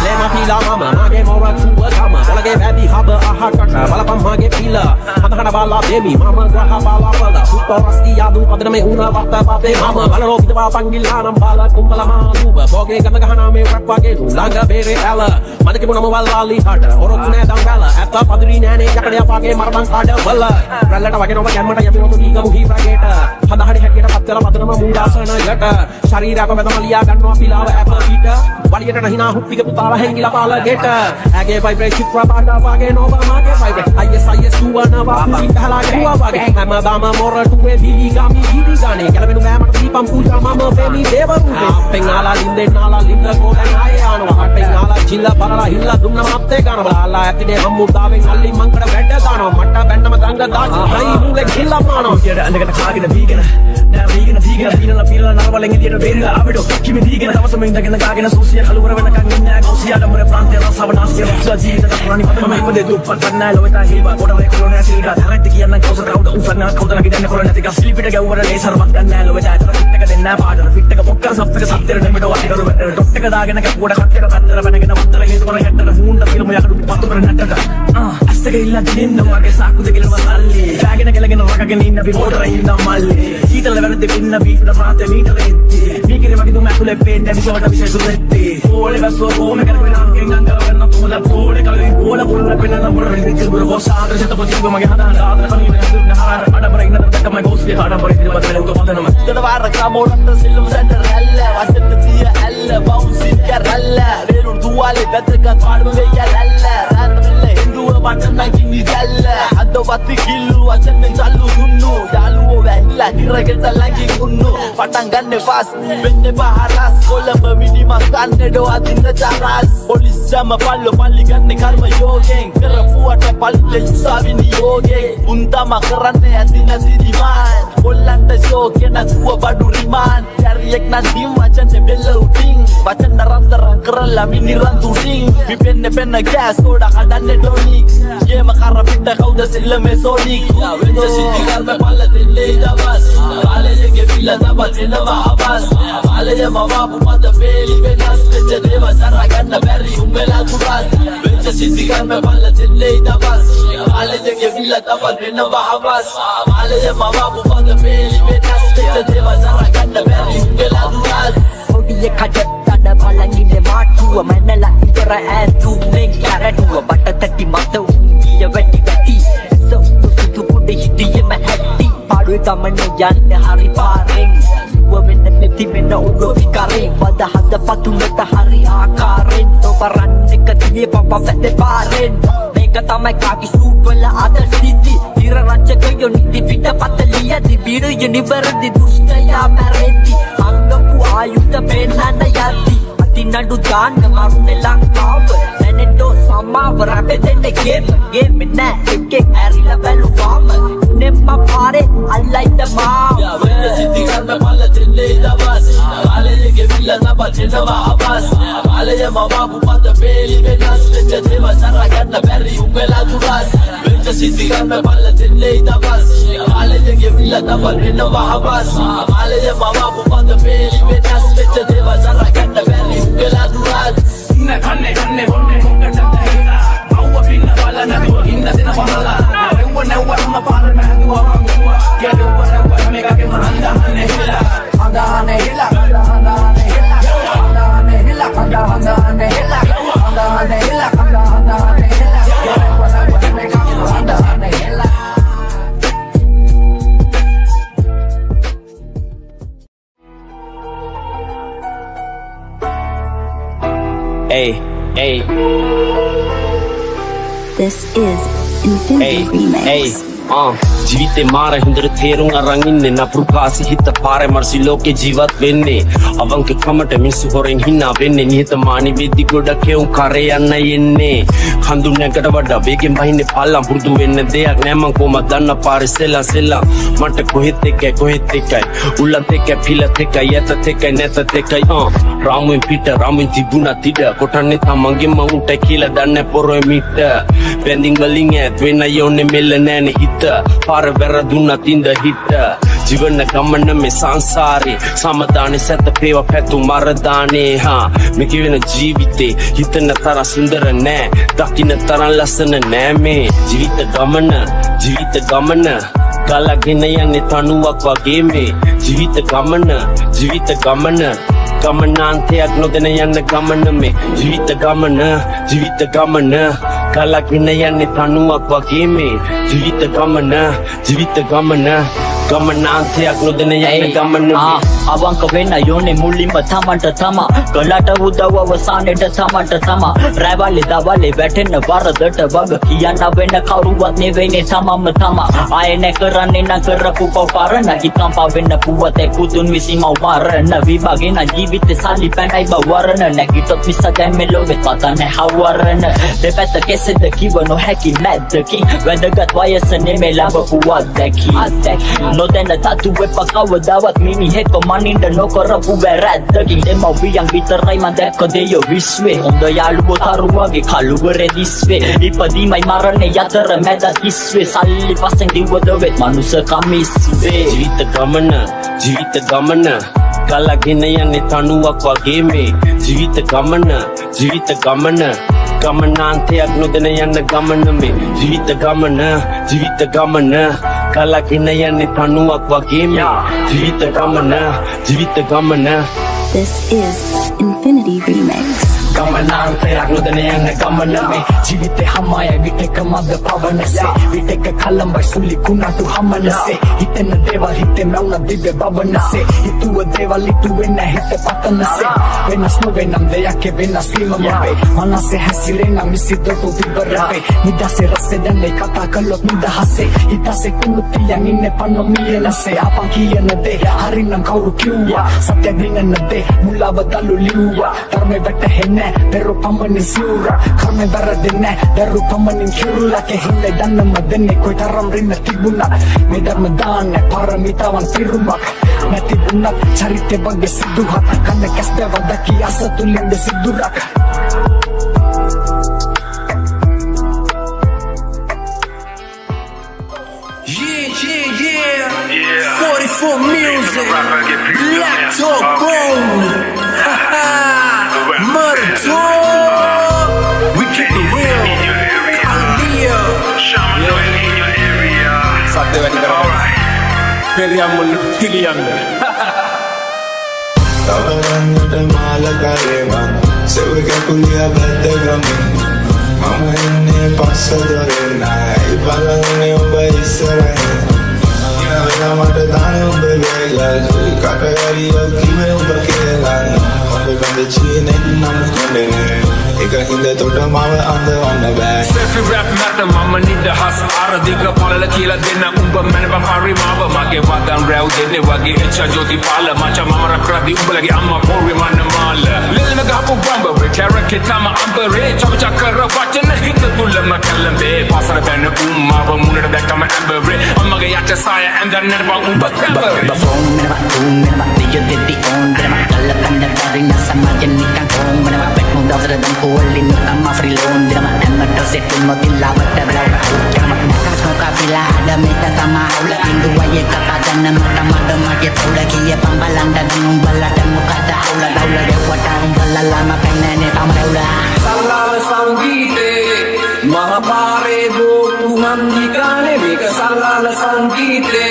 Lema pila mama, mage mora tua kama Balage vadi haba aha kata Balapam mage pila Matahana bala demi Mama graha bala bala Puto rasti yadu Padana me una vata bate mama Balaro pita panggila nam bala kumbala maluba Boge ganda gahana me rap wage Langa bere ala Madake punama walali hada Oro kune dangala Atta padri nane yakade apage marabang kada wala Rallata wage nova jamata yapi notu higa muhi brageta Hadahadi haketa pattala padanama mundasana yata Sharira ko vedamaliya ganwa pilawa appa pita Waliyata nahina huppiga putala hengila pala geta Age vibrate chitra pada wage nova mage vibrate IS tuwana wapusi kahala gua wage Hama dama mora tuwe bili gami gidi gane Galabenu mama dipam puja mama femi devaruge Pengala linde nala linda kodan ayano Pengala jilla barala hilla dumna matte gana Bala atide hammu daven alli mankada wedda dano Matta bennama danga daji hai mule gilla mano Yada andagata kaagina veegana Now veegana pila narwalen idiyata verila avido Kimi veegana tawasama indagena kaagina susiya kaluvara wenna kan inna gausiya damure prante rasavanaasiya rasa jeevita takurani padama ipade duppat panna loweta hilba koda way kolona silga tharatti kiyanna kausa kauda usanna kauda nagidanna kolona tika slipita gawara lesar mattanna loweta fittaka denna paadana fittaka bokka sappaka sattera nemido atikaru dottaka daagena kakuda katteka kattera banagena muttara heetuna hettara huunda filmu yakadu pattu kara nattaka astaka illa dinna wage saaku degila wasalli daagena gelagena rakagena inna bi modara inna malli seetala verade binna beefda prante meter etti mikire wage dum atule penne bisawata bishay suletti ole basso come kana wenna ngangala wenna tula pole kali bola bola penna namura ridikil buru gosaadra seta potigo mage hadana adra kani wenna hara adabara inna dakka my gosti adabara idil badale uga padanama dada warra kamoranta silum center alla wasenna tiya alla bounce karalla velur duale betrika paadum veyalla මට නගිනි දැල්ල හදවත් කිල්ලු වචන චල්ලු දුන්නු යාළුවෝ වැහිලා හිරගෙට ළඟින් උන්නු පටන් ගන්න පාස් වෙන්න බහරස් කොළඹ මිනිමස් ගන්නඩෝ අදින්න චරස් පොලිස්සම පල්ලෝ පල්ලි ගන්න කර්ම යෝගෙන් කරපුවට පල්ලෙ උසාවි නියෝගෙන් උන් තම කරන්නේ ඇති නැති රිමාන් කොල්ලන්ට ෂෝකෙන කුව බඩු රිමාන් කැරියෙක් නම් දිම් වචන බෙල්ල උටින් වචන රන්තරන් කරලා මිනි රන්තුරින් පිපෙන්න පෙන්න ගෑස් සෝඩා හදන්නේ ටොනික් ගේම කර පිට කවුද සෙල්ලමේ සෝනික් වෙච්ච සිද්ධි කර්ම පල්ල දෙන්නේ දවස් කාලයේ පිළ තබ දෙනවා අවස් කාලයේ මවාපු මත වේලි වෙනස් වෙච්ච දේව සරා ගන්න බැරි උඹලා තුරත් වෙච්ච සිද්ධි කර්ම පල්ල දෙන්නේ දවස් කාලයේ පිළ තබ දෙනවා අවස් කාලයේ මවාපු මත වේලි වෙනස් වෙච්ච දේව සරා ගන්න බැරි උඹලා තුරත් ඔඩිය කඩත්තඩ බලංගිනේ මාටුව මැනලා ඉවර ඇතුමෙන් කැරටුව බටතටි මත උන්ගිය වැටි වැටි සුදු පුඩ හිටියම හැටි පාඩුවේ ගමන යන්න හරි පාරෙන් වෙන්න නැති වෙන උඩ විකාරේ වද හද පතුලට හරි ආකාරෙන් තොපරන් එක තියේ පප වැටේ පාරෙන් මේක තමයි කාකි සූට් වල ආදල් සිද්ධි තිර රචකයෝ නිදි පිට පතලිය දිබිරු යුනිවර්දි දුෂ්ටයා මැරෙති අංගපු ආයුධ පෙන්නන්න යති අති නඩු දාන්න මරුනේ ලංකාව නැනෙටෝ සමාව රැපෙදෙන්න ගේම නෑ එකෙක් ඇරිලා බැලුවාම නෙම්ම පාරේ අල්ලයිද මාව වෙන්න සිද්ධි කර්ම පල්ල දෙන්නේ දවස් කාලයේ විල තබ දෙනවා අවස් කාලයේ මවාපු පද වේලි වෙනස් වෙච්ච දේව සරා ගන්න බැරි උඹලා තුරස් වෙච්ච සිද්ධි කර්ම පල්ල දෙන්නේ දවස් කාලයේ විල තබ දෙනවා අවස් කාලයේ මවාපු පද වේලි වෙනස් වෙච්ච දේව සරා ගන්න බැරි උඹලා තුරස් ඉන්න කන්නේ බොන්නේ මොකටද හිනා අවුව පින්න බල නැතුව ඉන්න දෙන පහලා නැවුවම පාර මහදුවා මංගුවා කියදුවා මේකේ මහන්දානේ හිලා හඳානේ හිලා හඳානේ හිලා හඳානේ හිලා හඳානේ හිලා හඳානේ හිලා හඳානේ හිලා මේකේ හඳානේ හිලා Hey. This is Infinity Remix. ජීවිතේ මාර හොඳට තේරුම් අරන් ඉන්නේ නපුරුකාසි හිත පාරේ මර්සි ලෝකේ ජීවත් වෙන්නේ අවංක කමට මිනිස්සු හොරෙන් හිනා වෙන්නේ නිහතමානී වෙද්දි ගොඩක් එවුන් කරේ යන්න යන්නේ කඳු නැකට වඩා වේගෙන් බහින්නේ පල්ලම් පුරුදු වෙන්න දෙයක් නෑ මං කොහමද දන්න පාරේ සෙල්ලා මට කොහෙත් එකයි උල්ලත් එකයි පිලත් එකයි යතත් එකයි නැතත් එකයි රාමුවෙන් පිට රාමුවෙන් තිබුණා තිඩ කොටන්නේ තමන්ගේ මවුන්ට කියලා දන්නේ පොරොේ මිට බැඳින් වලින් ඈත් වෙන්න යෝනේ මෙල්ල නෑනේ හිත පාර වැරදුන්නත් ඉඳ හිට ජීවන ගමන මේ සංසාරේ සමදානේ සැත පේව පැතු මරදානේ මේ කිවෙන ජීවිතේ හිතන තරම් සුන්දර නෑ දකින්න තරම් ලස්සන නෑ මේ ජීවිත ගමන ගලගෙන යන්නේ තනුවක් වගේ මේ ජීවිත ගමන ගමනාන්තයක් නොදැන යන්න ගමන මේ ජීවිත ගමන ගලගෙන යන්නේ තනුවක් වගේ මේ ජීවිත ගමන ගමනාන්තයක් නොදැන යන්න ගමන අවංක වෙන්න යෝනේ මුලින්ම තමන්ට තමා කළාට උදව් අවසානෙට තමන්ට තමා රැවලේ දවලේ වැටෙන්න වරදට වග කියන්න වෙන්න කවුරුවත් නෙවෙයිනේ තමම තමා ආයේ නැ කරන්නේ නැ කරපු පවරණ කිතම් පවෙන්න පුවතේ කුතුන් විසීම වරණ විභාගෙන ජීවිතේ සල්ලි පැනයි බවරණ නැගිටොත් මිස දැන් මේ ලෝකෙ පතන්නේ හවරණ දෙපැත්ත කෙසෙද කිව නොහැකි නැද්දකි වැදගත් වයස නෙමෙයි ලබපු අත්දැකි නොදැන තතුවේ පකවදාවත් මිනිහෙක් මනින්ද නොකරපු වැරැද්දකින් දෙමව්පියන් විතරයි මම දැක්ක දෙයෝ විශ්වේ හොඳ යාළුවෝ තරුවගේ කලුවරේ දිස්වේ ඉපදීමයි මරණේ යතර මැද කිස්වේ සල්ලි පස්සෙන් දිව්වද වෙත් මනුස්සකම ඉස්වේ ජීවිත ගමන ගලගෙන යන්නේ තනුවක් වගේ මේ ජීවිත ගමන ගමනාන්තයක් නොදැන යන්න ගමන මේ ජීවිත ගමන ගලගෙන යන්නේ තනුවක් වගේ මේ ජීවිත ගමන This is Infinity Remix. ගමනාන්තයක් නොදැන යන ගමන මේ ජීවිතේ හමාය විටක මද පවනසේ විටක කලම්බයි සුලි කුණාටු හමනසේ හිතෙන දේවල් හිතේ මැවුන දිව්‍ය බවනසේ හිතුව දේවල් ඉතුවේ නැහැ හිත පතනසේ වෙනස් නොවෙනම් දෙයක් වෙනස් වීමම වේ මනසේ හැසිරෙන මිසිදොටු විවරවේ නිදසේ රසේ දැන්නේ කතා කළොත් නිදහසේ හිතසේ කුණු තියන් ඉන්නේ පන්නෝ මියනසේ අපා කියන දේ හරිනම් කවුරු කිව්වා සත්‍ය දිනන දේ මුලාව දලු ලිව්වා ධර්මේ වැටහෙන්නේ දරු පමණින් සිවුරා කර්මේ වැරදෙන්නේ දරු පමණින් කිරුලා කෙහිල්ල දන්නම දෙන්නේ කොයිතරම් රින්න තිබුණා මේ ධර්ම දාන්නේ පාරමිතාවන් පිරුමක් නැති වුණත් චරිතේ වගේ සිදුහත් කන්න කැස්බව දකි අසතුලින්ද සිදුරක් Yeah. 44 music, Black Talk Bone, Murder Talk. We keep it real. Hallelujah. Alright. Periamul Hiliamul. Tavarannata malakareman sevga kuliya baddagamin mama inne passadorena ibalanne oba isarahen ina mata dane oba vegal katagariya kive oba kelan oba bande chine nam kondene eka hinda tota mama andawanna ba Selfie rap mata mama nida has aradiga palala kila denna umba manaba pari mama mage wadan raw denne wage echa jodi pala macha mama rakradi umbalage amma porwe manna mala lilna gapu bamba we carrot tama ambare chacha kara wachana hita tulama kallambe pasara benna umma ba munada dakama ambare amma ge yacha saya and then never umba ba phone menaba boom menaba diyo dedi on menaba kalakanna darina samajan nikan home menaba betmu dawsara dan kuwalin amma free loan menaba amato setun modilla batta blau kama nakas muka villa ada meta sama haula indu waye kakadana mata mada mage taula kiya pambalanda dan umbala dan muka da haula daula dewata umbala lama penene tamraula Salala Sangite Mahapare Bo Tuhangikane Meka Salala Sangite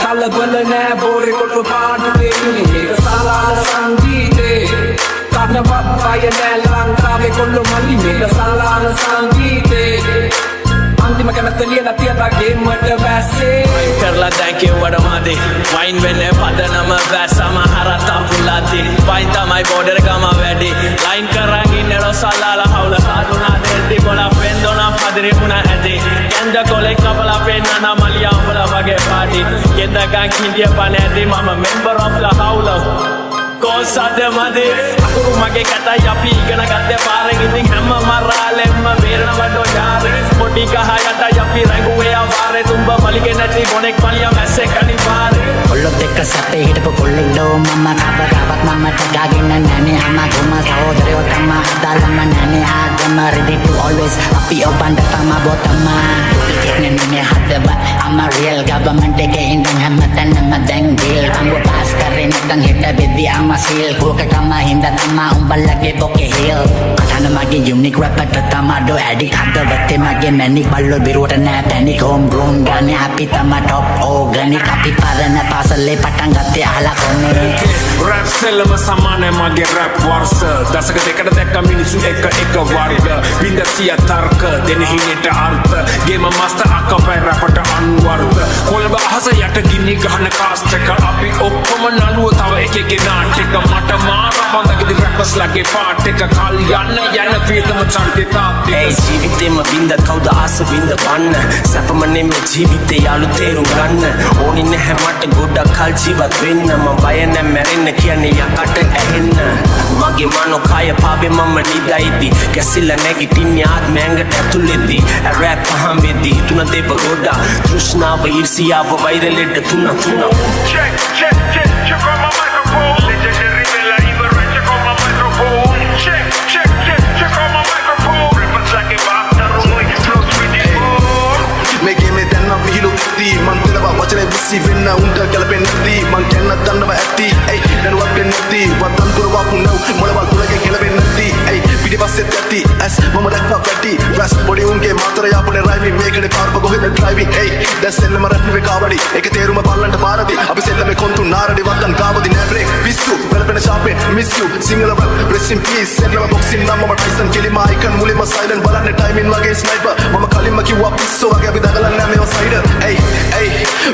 Kalabala ne bore koto paadu deuni Meka Salala Sangite Karna vappaya ne lankave kollo malli Meka Salala Sangite Antima kanataliya tiyata game wata vasse කරලා thank you වඩ මදි වයින් වෙන්නේ පදනම වැස්සම හරතා පුලාති වයින් තමයි බෝඩර් ගම වැඩි ලයින් කරන් ඉන්නේ රොසලාලා හවුල හාදුනා දෙද්දි කොලා පෙන්දෝනා පදිරි මුණ ඇති කැන්ද කොලේ කපලා පෙන්නනා මලියා උඹලා වගේ පාටි ගෙදගන් කිඳිය පනෑදී මම member of the howl කොසද මදි අකුරු මගේ කටයි අපි ඉගෙන ගත්තේ පාරෙන් ඉතින් හැම මරාලෙම්ම වේරනවඩෝ යාරේ පොඩි ගහ යට අපි රැඟුවේ ආවාරේ තුඹ මලිගේ නැති ගොනෙක් මලියා මැස්සේ කණි පාරේ කොල්ලොත් එක්ක සැපේ හිටපු කොල්ලෙක්ලෝ මම කවදාවත් මම ටගාගෙන නැනේ අම්මා ගොම සහෝදරයෝ තමා හදාලම නැනේ ආගම ready to always අපි ඔබන්ට තමා බොතමා ඉන්නේ නේ හදව I'm a real government එකේ ඉඳන් හැමතැනම දැන් deal අම්බ පාස් කරේ නැත්නම් හිට බෙදි I'm a seal කෝක තමා හින්දා තමා උඹලගේ බොකේ hill කතාන මගේ unique rapper තමා ඩෝ ඇඩික් හදවතේ මගේ මැනික් බල්ලෝ බිරුවට නෑ panic home grown ගානේ අපි තමා top organic අපි පරණ පාසලේ පටන් ගත්තේ අහලා කොන්නේ rap selama samane mage rap warsa dasaka dekada dekka minisu එක වර්ග බින්ද සිය තර්ක දෙන හිනේට අර්ථ ගේම මාස්ටර් අකපයි රැපට අන්වර්ථ කොළඹ අහස යට ගිනි ගහන කාස්ට් එක අපි ඔක්කොම නළුව තව එකෙක්ගේ නාට්‍යක මට මාර බඳගිරි රැපර්ස් ලගේ පාට් එක කල් යන්න යන ප්‍රියතම චරිතය තාප්පි ඒ ජීවිතේම බින්ද කවුද ආස බින්ද වන්න සැපම නෙමෙයි ජීවිතේ යාළු තේරුම් ගන්න ඕනි නැහැ මට ගොඩක් කල් ජීවත් වෙන්න මම බය නැ මැරෙන්න කියන්නේ යකට ඇහෙන්න මගේ මනෝ කය පාබේ මම නිදයිති කැසිල්ල නැගිටින්නේ ආත්මයන්ගට ඇතුළෙදී රැප් පහම්බෙදී තුන දෙප ගොඩා තෘෂ්ණාව ඊර්ෂියාව වෛරලෙට තුන Check on my microphone Legendary Bella Ibarra check on my microphone Check on my microphone Rappers like a bastard rolling flows with the ball මේකේ මේ දැන් අපි හිලුත්ති මං දෙනවා වචනේ විසි වෙන්න උන්ට ගැලපෙන්නේ නැති මං කියන්න දන්නව ඇති ඇයි දැනුවත් වෙන්නේ නැති වතන් දුර වපු නෝ මොළවල් තුලගේ ගැලපෙන්නේ නැති ඇයි පිටිපස්සෙත් ඇති ඇස් මම දැක්වා පැටි රැස් බොඩි උන්ගේ මාතර යාපුනේ රයිවිං මේකනේ පාරප කොහෙද ඩ්‍රයිවිං ඇයි දැන් සෙල්ලම රැප් වේ කාවඩි ඒක තේරුම බල්ලන්ට පාරදි අපි සෙල්ලමේ කොන්තු නාරඩි වතන් කාවදි නෑ බ්‍රේක් පිස්සු වැලපෙන ෂාපේ miss you single rap press rest in peace Sendama boxing nama mama Tyson kelima icon mulima silent balanne timing wage sniper mama kalimma kiwwa pisso wage abi dagalanne me side hey hey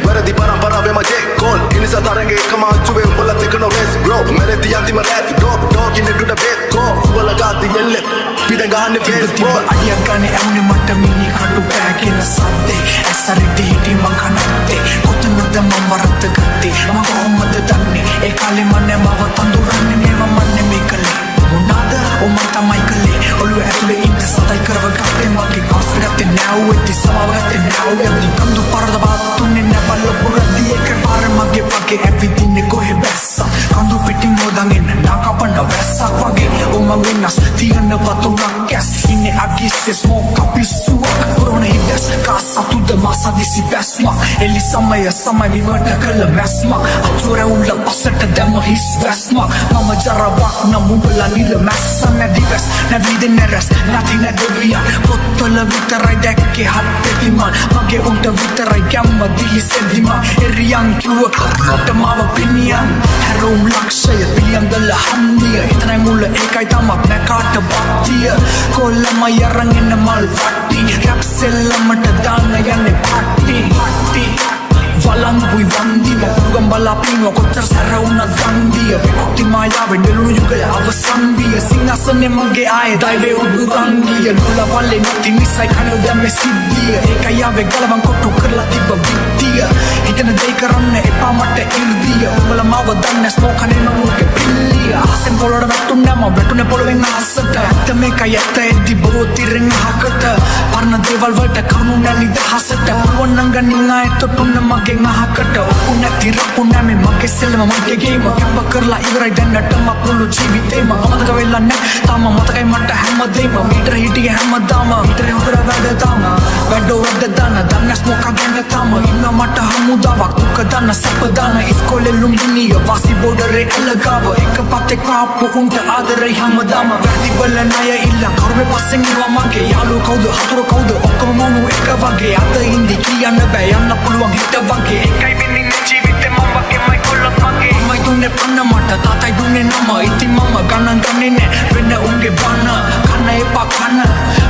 waradi parampara ma J Cole inisa tarange ekama achuwe umbala tekno race bro mere ti antima rap dog in the bed go wala gadi yelle pidangane face ball අඩියගානේ ඇවුනේ මට මිනි කඩු පෑගෙන සද්දේ ඇසරිට හිටි මං කනත්තේ කොතනද මම වරද්ද ගත්තේ මම කොහොමද දන්නේ ඒ කාලේ මන්නේ මව තඳුරන්නේ මේව මන්නේ මේ කලේ මොනවාද ඔම තමයි කලේ ඔළුව ඇතුලේ ඉන්න සතයි කරව ගත්තේ මගේ කාස් ගත්තේ නැව්වෙත් සමාව ගත්තේ නැව්වෙත් කඳු පරද බාතුන්නේ නැබල පුරදී එක පාර මගේ පගේ ඇවිදින්නේ කොහෙ බැස්සා කඳු පිටින් හොදගෙන නාකපන්න වැස්සක් වගේ ඔම වෙනස් තියන්න වතුරක් ගැස් ඉන්නේ අගිස්සේ ස්මෝක් අපිස්සුවක් පුරෝණ හිටස් කාසතුද මාසා දිසි බැස්මක් එලි සමය විවට කළ මැස්මක් අතුර උල්ල පසට දැම හිස් වැස්මක් මම ජරවක් නමුබලා නිල මැස්ස නැදිවැස් නැවිදෙන්න රැස් නැති නැදවියන් පොත්තොල විතරයි දැක්කේ හත් පෙතිමන් මගේ උන්ට විතරයි ගැම්ම දිලි සෙදිමන් එරියන් කිව්ව නට මාව පිනියන් හැරෝම් ලක්ෂය පිළියන්දල හන්දිය එතනයි මුල ඒකයි තමක් නැකාට බක්තිය කොල්ලම යරගෙන මල් වට්ටි රැප් සෙල්ලමට දාන යන්නේ පාටි වලංගුයි වන්දිම පුගම් බලාපීම කොච්චර සැර වුණත් ගන්දිය විකුක්ති මායාවෙන් නෙළුණු යුගය අවසන් විය සිංහසනේ මගේ ආයේ දෛවේ උදුරංගිය නුල වලේ නැති නිසයි කණෝ දැම්මේ සිද්ධිය ඒකයි ආවේ ගලවන් කොට්ටු කරලා තිබ්බ විත්තිය හිතන දෙයි කරන්න එපා මට ඉර්දිය උඹලා මාව දන්නේ ස්මෝක් කනේ නමුගේ පිල්ලිය ආසෙන් පොළොට වැටුන්නේ මම වැටුනේ පොළොවෙන් ආසට ඇත්ත මේකයි ඇත්ත එද්දි බොහෝ තිරෙන් අහකට පරණ දේවල් වලට කරුණු නැලි දහසට පුළුවන් නම් ගනින් ආයෙත් තොටුන්න මගේ මහකට ඔප්පු නැති රප්පු නැමේ මගේ සෙල්ලම මගේ ගේම කැම්බ කරලා ඉවරයි දැන්නටම පුළු ජීවිතේම අමතක වෙලා නැහැ තාම මතකයි මට හැමදේම මීටර හිටියේ හැමදාම මීටරේ උඩ වැඩ තාම වැඩෝ වැඩ දාන දන්නස් මොකක් ගැන තාම ඉන්න මට හමුදාවක් දුක දාන සැප දාන ඉස්කෝලේ ලුම්බිනිය වාසි බෝඩරේ අලගාව එක පතේ කාප්පු උන්ට ආදරේ හැමදාම වැඩි වල ණය ඉල්ල කරුමේ පස්සෙන් ඉනවා මගේ යාළුවෝ කවුද හතුරු කවුද ඔක්කොම මොනු එක වගේ අත ඉඳි කියන්න බෑ යන්න පුළුවන් හිට වගේ එකයි වෙන්නේ ජීවිතේ මම වගේමයි කොල්ලත් මගේ මයි දුන්නේ පන්න මට තාතයි දුන්නේ නම ඉතින් මම ගණන් ගන්නේ නෑ වෙන උන්ගේ බන කන්න එපා කන්න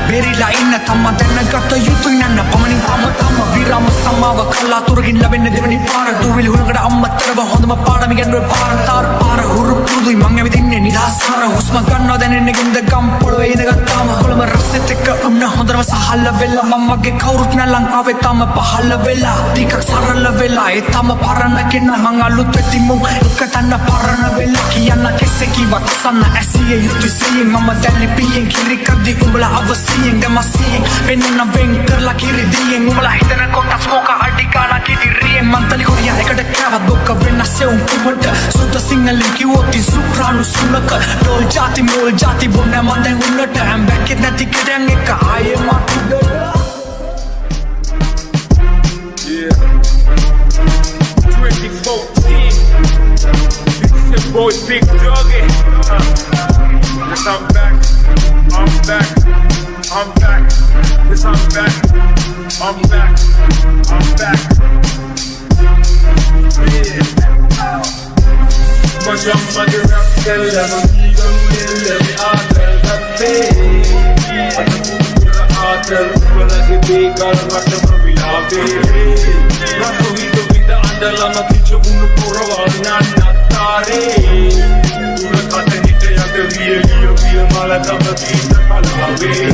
බෙරිලා ඉන්න තම දැනගත යුතුයි නන්න පමණින් තම විරාම සමාව කලාතුරකින් ලැබෙන්නේ දෙවනි පාර දුවිලි හුලකට අම්මතරව හොඳම පාඩම ඉගෙනුවේ පාරන්තර පාර හුරු පුරුදුයි මං ඇවිදින්නේ නිදාසාර හුස්ම ගන්නවා දැනෙන්නේ ගින්ද ගම් පොළවේ ඉඳගත්තාම කොළම රසෙත් එක්ක උන්න හොඳම සහල්ල වෙලා මම වගේ කවුරුත් නෑ ලංකාවේ තම පහළ වෙලා ටිකක් සරල වෙලා ඒ තම පරණ කෙන මං අලුත් වෙති මුන් එක තන්න පරණ වෙලා කියන්න කෙසේ කිව්වත් සන්න ඇසිය යුතු සියෙන් මම දැලි පියෙන් කිරි කද්දි උඹලා අවසියෙන් ගමසියෙන් වෙන්න වෙන් කරලා කිරි දියෙන් උඹලා හිතන කොටස් මොක අඩි ගාන කිදිරියෙන් මං තනි කොරියා එකට කෑවත් බොක්ක වෙනස්සේ උන් කුමට සුත සිංහලෙන් කිව්වොත් සුක්‍රාණු සුලක ඩෝල් ජාති මෝල් ජාති බොන්න මන් දැන් උන්නට ඇම් බැක්කෙත් නැති කෙරෙන් එක ආයේ මට උඩට Yeah. 2014. It's your boy Big Doggy. Yes, I'm back. I'm back. I'm back. Yes, I'm back. I'm back. I'm back. Yeah. Much of my rap, tell them I'm leaving ආතල් වලගේ දේකල් රටම විලාපේ රස විද අඬලම කිචුණු පුරවල් නන්නත්තරේ උර කතනිට යද විය මලකම කීත කලාවේ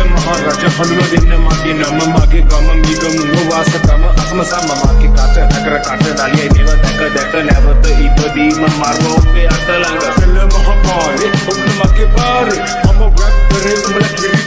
මහරජ හඳුන දෙන්න මගේ නම මගේ ගම මිගම වාසකම අසමසම මගේ කට නගර කට දාලියේ දේව දැක නැවත ඉපදීම මරව ඔබේ අතලඟ සෙල්ල මහපාරේ ඔබ මගේ පාරේ මම රැප් කරේ උඹලා කිරි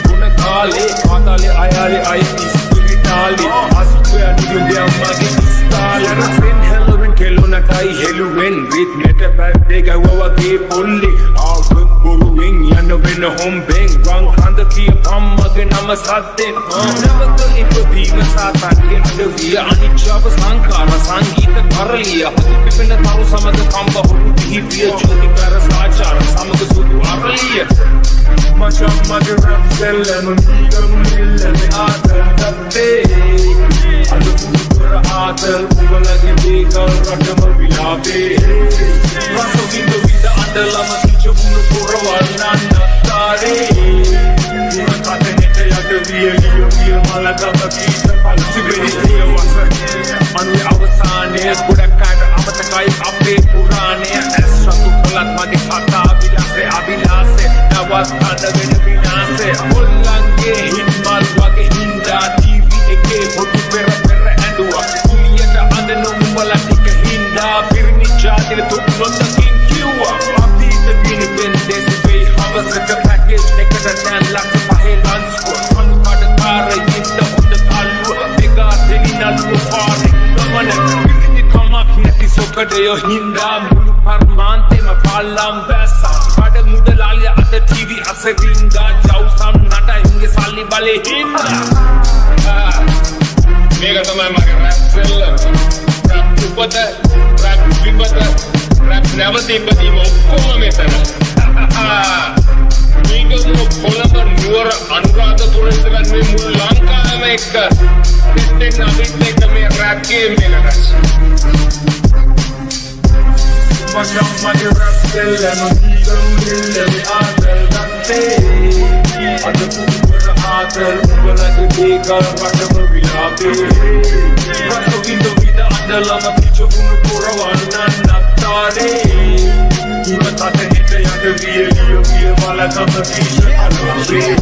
Ale, atale, ayale, ay, ispirituali. Asukya, niyundi amagi istali. Yara friend, Halloween, kelo na kai Halloween. With meta pat, dega wawa ki pulli. All good buruing, yana win a home bang. Rang khanda ki pamage nama saten. Navata ipodima satan ki adaviya. Anichava sankara, sangita karaliya. Pipina taru samaga kamba hudu dihiviya. Jyoti kara sachara, samaga sudu araliya. Much of my rap selling on me ආතල් දත්තේ අද පුදුර ආතල් උඹලගේ දේකල් රටම විලාපේ රස විඳ අඬලම කිචුණු පුරවල් විය මලගම ගීත පල්සිබෙරි සියවස මනුවේ අවසානය ගොඩක් අයට අමතකයි අපේ පුරාණය ඇස් රතු කළත් මගේ කතා විලාසේ අභිලාසේ නවත්තන්න වෙන විනාසේ හොල්ලන්ගේ හින්මල් වගේ හින්දා ටීවී එකේ පොඩු පෙර ඇඬුවා කුලියට අඳන උඹලා ටික හින්දා පිරිණි ජාතිල තුක් නොදකින් කිව්වා අපිට පිළිපෙන්දේ සිපේ හවසක පැකේජ් එකට දැන් ලක්ෂ පහේ ලන්ස්කෝ කනුකට කාරයින්ද හොඳ කල්ලුව මෙගා දෙලිනල්ලු පාරේ ගමන පිරිණි කමක් නැති සොකඩයෝ හින්දා මුළු පර්මාන්තෙම පල්ලම් බැස්සා කඩ මුදලාලිය අද ටීවී අසරින්දා ජව්සම් නටයින්ගේ සල්ලි බලේ හින්දා මේක තමයි මගේ රැප් සෙල්ලම රැප් උපත රැප් විපත රැප් නැවත ඉපදීම ඔක්කොම මෙතන මේක කොළඹ නුවර අනුරාධපුර ඉඳන් මේ මුළු ලංකාවම එක්ක දෙන්න අපිත් එක්ක මේ රැප් ගේම් එකකට මගේ රැප් සෙල්ලම දීගම් දෙල්ලේ ආදල් ගත්තේ අද පුදුවර ආදල් උඹලගේ දේකල් වටම විලාපේ වටවින්ද විද අඬලම පිටුුණු පුරවන්න නත්තානේ ඉවතට හිට යද විය මලගම ගීත අලුවේ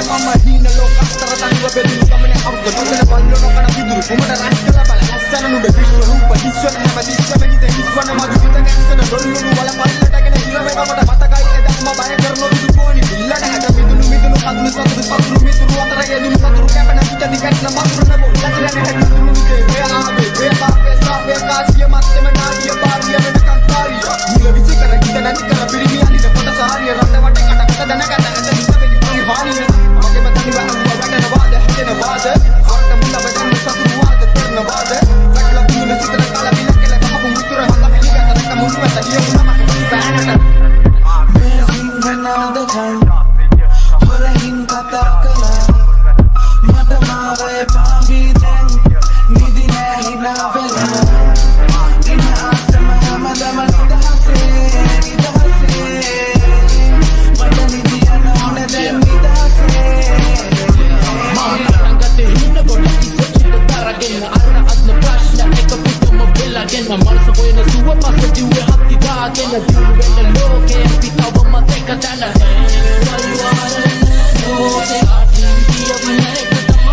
මම හින ලෝක අතර තනිව බෙදුණු ගමනේ අවුද නොදැන බල්ලෝ නොකන විදුරු කුමට රැස්කලා බල ලස්සන නුඹ විශ්ව රූප දිස්වන නැම දිස්වන හිත හිස්වන මදු හිත ගැස්සන රොල්ලුණු වල පල්ලටගෙන හිරවේ මමට මතකයි එදා මම බය කරන විදු කොණි පිල්ලට හැද මිදුණු කඳුළු සතුරු මිතුරු අතර ගෙදුණු සතුරු කැපෙන පිට දිගටන මතුරු නබෝ ලැජලන හැදුණු දුකේ වේ ආවේ වේ පාපේ සාපේ කාසිය මත්තම නාදිය පාරිය වෙන කන්තාරිය මුල විසි කර හිත නැති කර පිරිමි අලින කොට සාරිය රට වට කට දැනගත ඇත දිසවෙනි පරි හානිය මගේ මතනි වහුව වැඩන වාද හැදෙන වාද හොරට මුල බදන්න සතුරු වාද කරන වාද සකල දුන සිතන කල විලකල බහපු මුතුර හල පිළිගත රක මුළු ඇත දිය උනම බෑනට another time හොරහින් කතා කළා මට මාවේ පාවිදෙන් නිදි නෑ හිනා වෙලා ඉන්න ආසම හැමදම නිදහසේ මට නිදියන ඕන දැන් නිදහසේ මම ළඟට හින්න කොට ඉස්සෙච්චිට තරගෙන අන්න අත්න ප්‍රශ්න එක පිටම වෙලාගෙන මනස කොයින සුව පස්ස දිව්වේ හත්ති දාගෙන දිව්ව වෙන ලෝකේ පිටව මතක තන ලෝකේ අතින් කියවන එක තමයි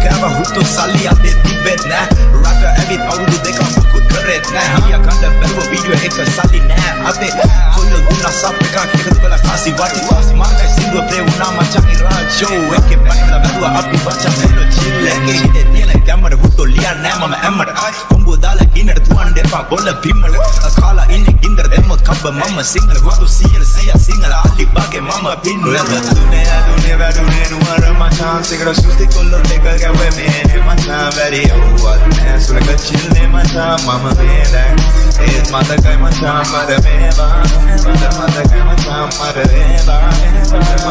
කෑව හුතු සල්ලි අතේ තිබෙත් නෑ රට ඇවිත් අවුරුදු දෙකක් මුකුත් කරෙත් නෑ හියා කණ්ඩ බැලුව වීඩියෝ එක සල්ලි නෑ අතේ කොල්ල ගුණ සප් එකක් එකතු වෙලා කාසි වටි මගේ සින්දුව ප්ලේ වුණා මචං රාජෝ එකේ පයිලා බැලුවා අපි බච්චා සෙල්ල චිල්ල එකේ හිතේ තියෙන කැමර හුතු ලියන්නේ නෑ මම ඇම්මට කොම්බෝ දාලා ගින්නට තුවන් දෙපා බොල්ල පිම්මල කාලා ඉන්නේ ගින්දර දෙම කබ්බ මම සිංහල හුතු සියල සිංහල අලි බගේ මම පින්නල දුනේ වැදුනේ නුවර මචං සිගර සුස්ති කොල්ල දෙක ගැවෙන්නේ මචං වැඩි යවුවත් නෑ සුලක චිල්නේ මචං මම වේදන් ඒත් මතකයි මචං මර වේවා මතකයි මචං මර වේවා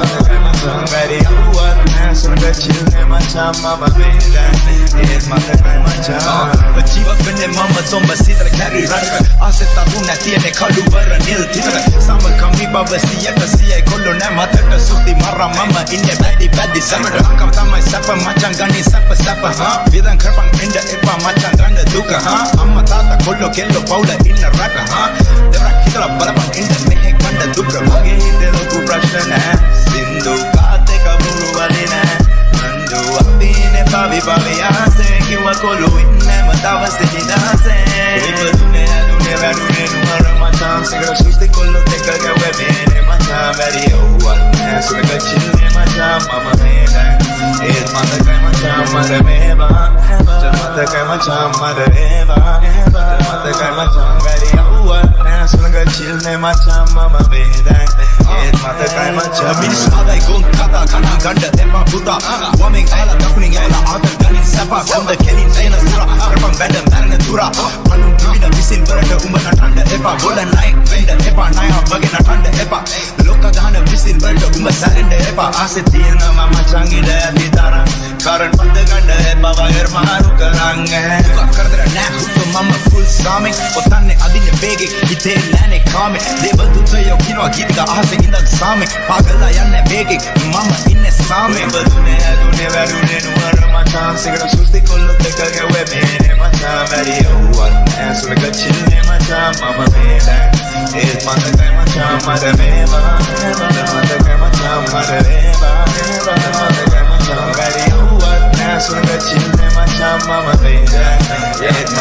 මතකයි මචං වැඩි යවුවත් නෑ සුලක චිල්නේ මචං මම වේදන් ඒත් මතකයි මචං ජීවත් වෙන්නේ මම සොම්බ සිතර කැරි රට ආසෙත් අඳුන තියෙන්නේ කළු වර නිල් තිතර සම කම්බි බබ සියක සියයි කොල්ල නෑ මතක සුති මර මම ඉන්නේ බැදි සමඩ කම තමයි සප මචං ගනි සප හා විදන් කරපන් ඉන්න එපා මචං ගන්න දුක හා අම්මා තාත්තා කොල්ලෝ කෙල්ලෝ පවුල ඉන්න රට හා දෙවරක් හිතලා බලපන් ඉන්න මෙහෙ ගන්න දුක වගේ හිතේ ලොකු ප්‍රශ්න නෑ සින්දු කාත් එක මුළු වලේ නෑ නන්දු අපි ඉන්නේ බාවි ආසේ කිව්ව කොල්ලෝ ඉන්නේ මතවස් දිනාසේ දුනේ වැදුනේ නුවර මචං සිගර සුස්ති කොල්ලෝ දෙක ගැවෙන්නේ මචං වැඩි යවුවත් නෑ සුලක චිල්නේ මචං මම වේදන් ඒත් මතකයි මචං මර වේවා මතකයි මචං මර වේවා මතකයි මචං වැඩි යවුවත් නෑ සුලක චිල්නේ මචං මම වේදන් ඒත් මතකයි මචං මිනිස්සු ආදයි ගොන් කතා කනා ගන්න එපා පුතා වමෙන් ආලා දකුණින් ආලා ආතල් ගනින් සපා කොන්ද කෙලින් තේන තුරා කරපන් බැඩ මරන තුරා අනුන් දිවින විසින් වලට උඹ නටන්න එපා බොල නයි වෙන්න එපා නය වගේ නටන්න එපා ලෝක ගහන විසින් වලට උඹ සැරෙන්න එපා ආසෙ තියෙන මම චංගිල විතර කරන් පද ගන්න එපා වයර් මාරු කරන් දුක කරදර නෑ හුතු මම ෆුල් සාමේ ඔතන්නේ අදින්නේ බේගේ හිතේ නෑනේ කාමේ දේවදූතයෝ කිනවා ගීතික අහසේ ඉඳන් සාමේ පාගලා යන්නේ බේගේ මම ඉන්නේ සාමේ දුනේ වැදුනේ නුවර මචං සිගර සුස්ති කොල්ල දෙක ගැවෙන්නේ මචං වැඩි යවුවත් නෑ සුලක චිල්නේ මචං මම වේදන් ඒත් මතකයි මචං මර වේවා මතකයි මචං මර වේවා මතකයි මචං වැඩි යවුවත් නෑ සුලක චිල්නේ මචං මම වේදන් ඒත්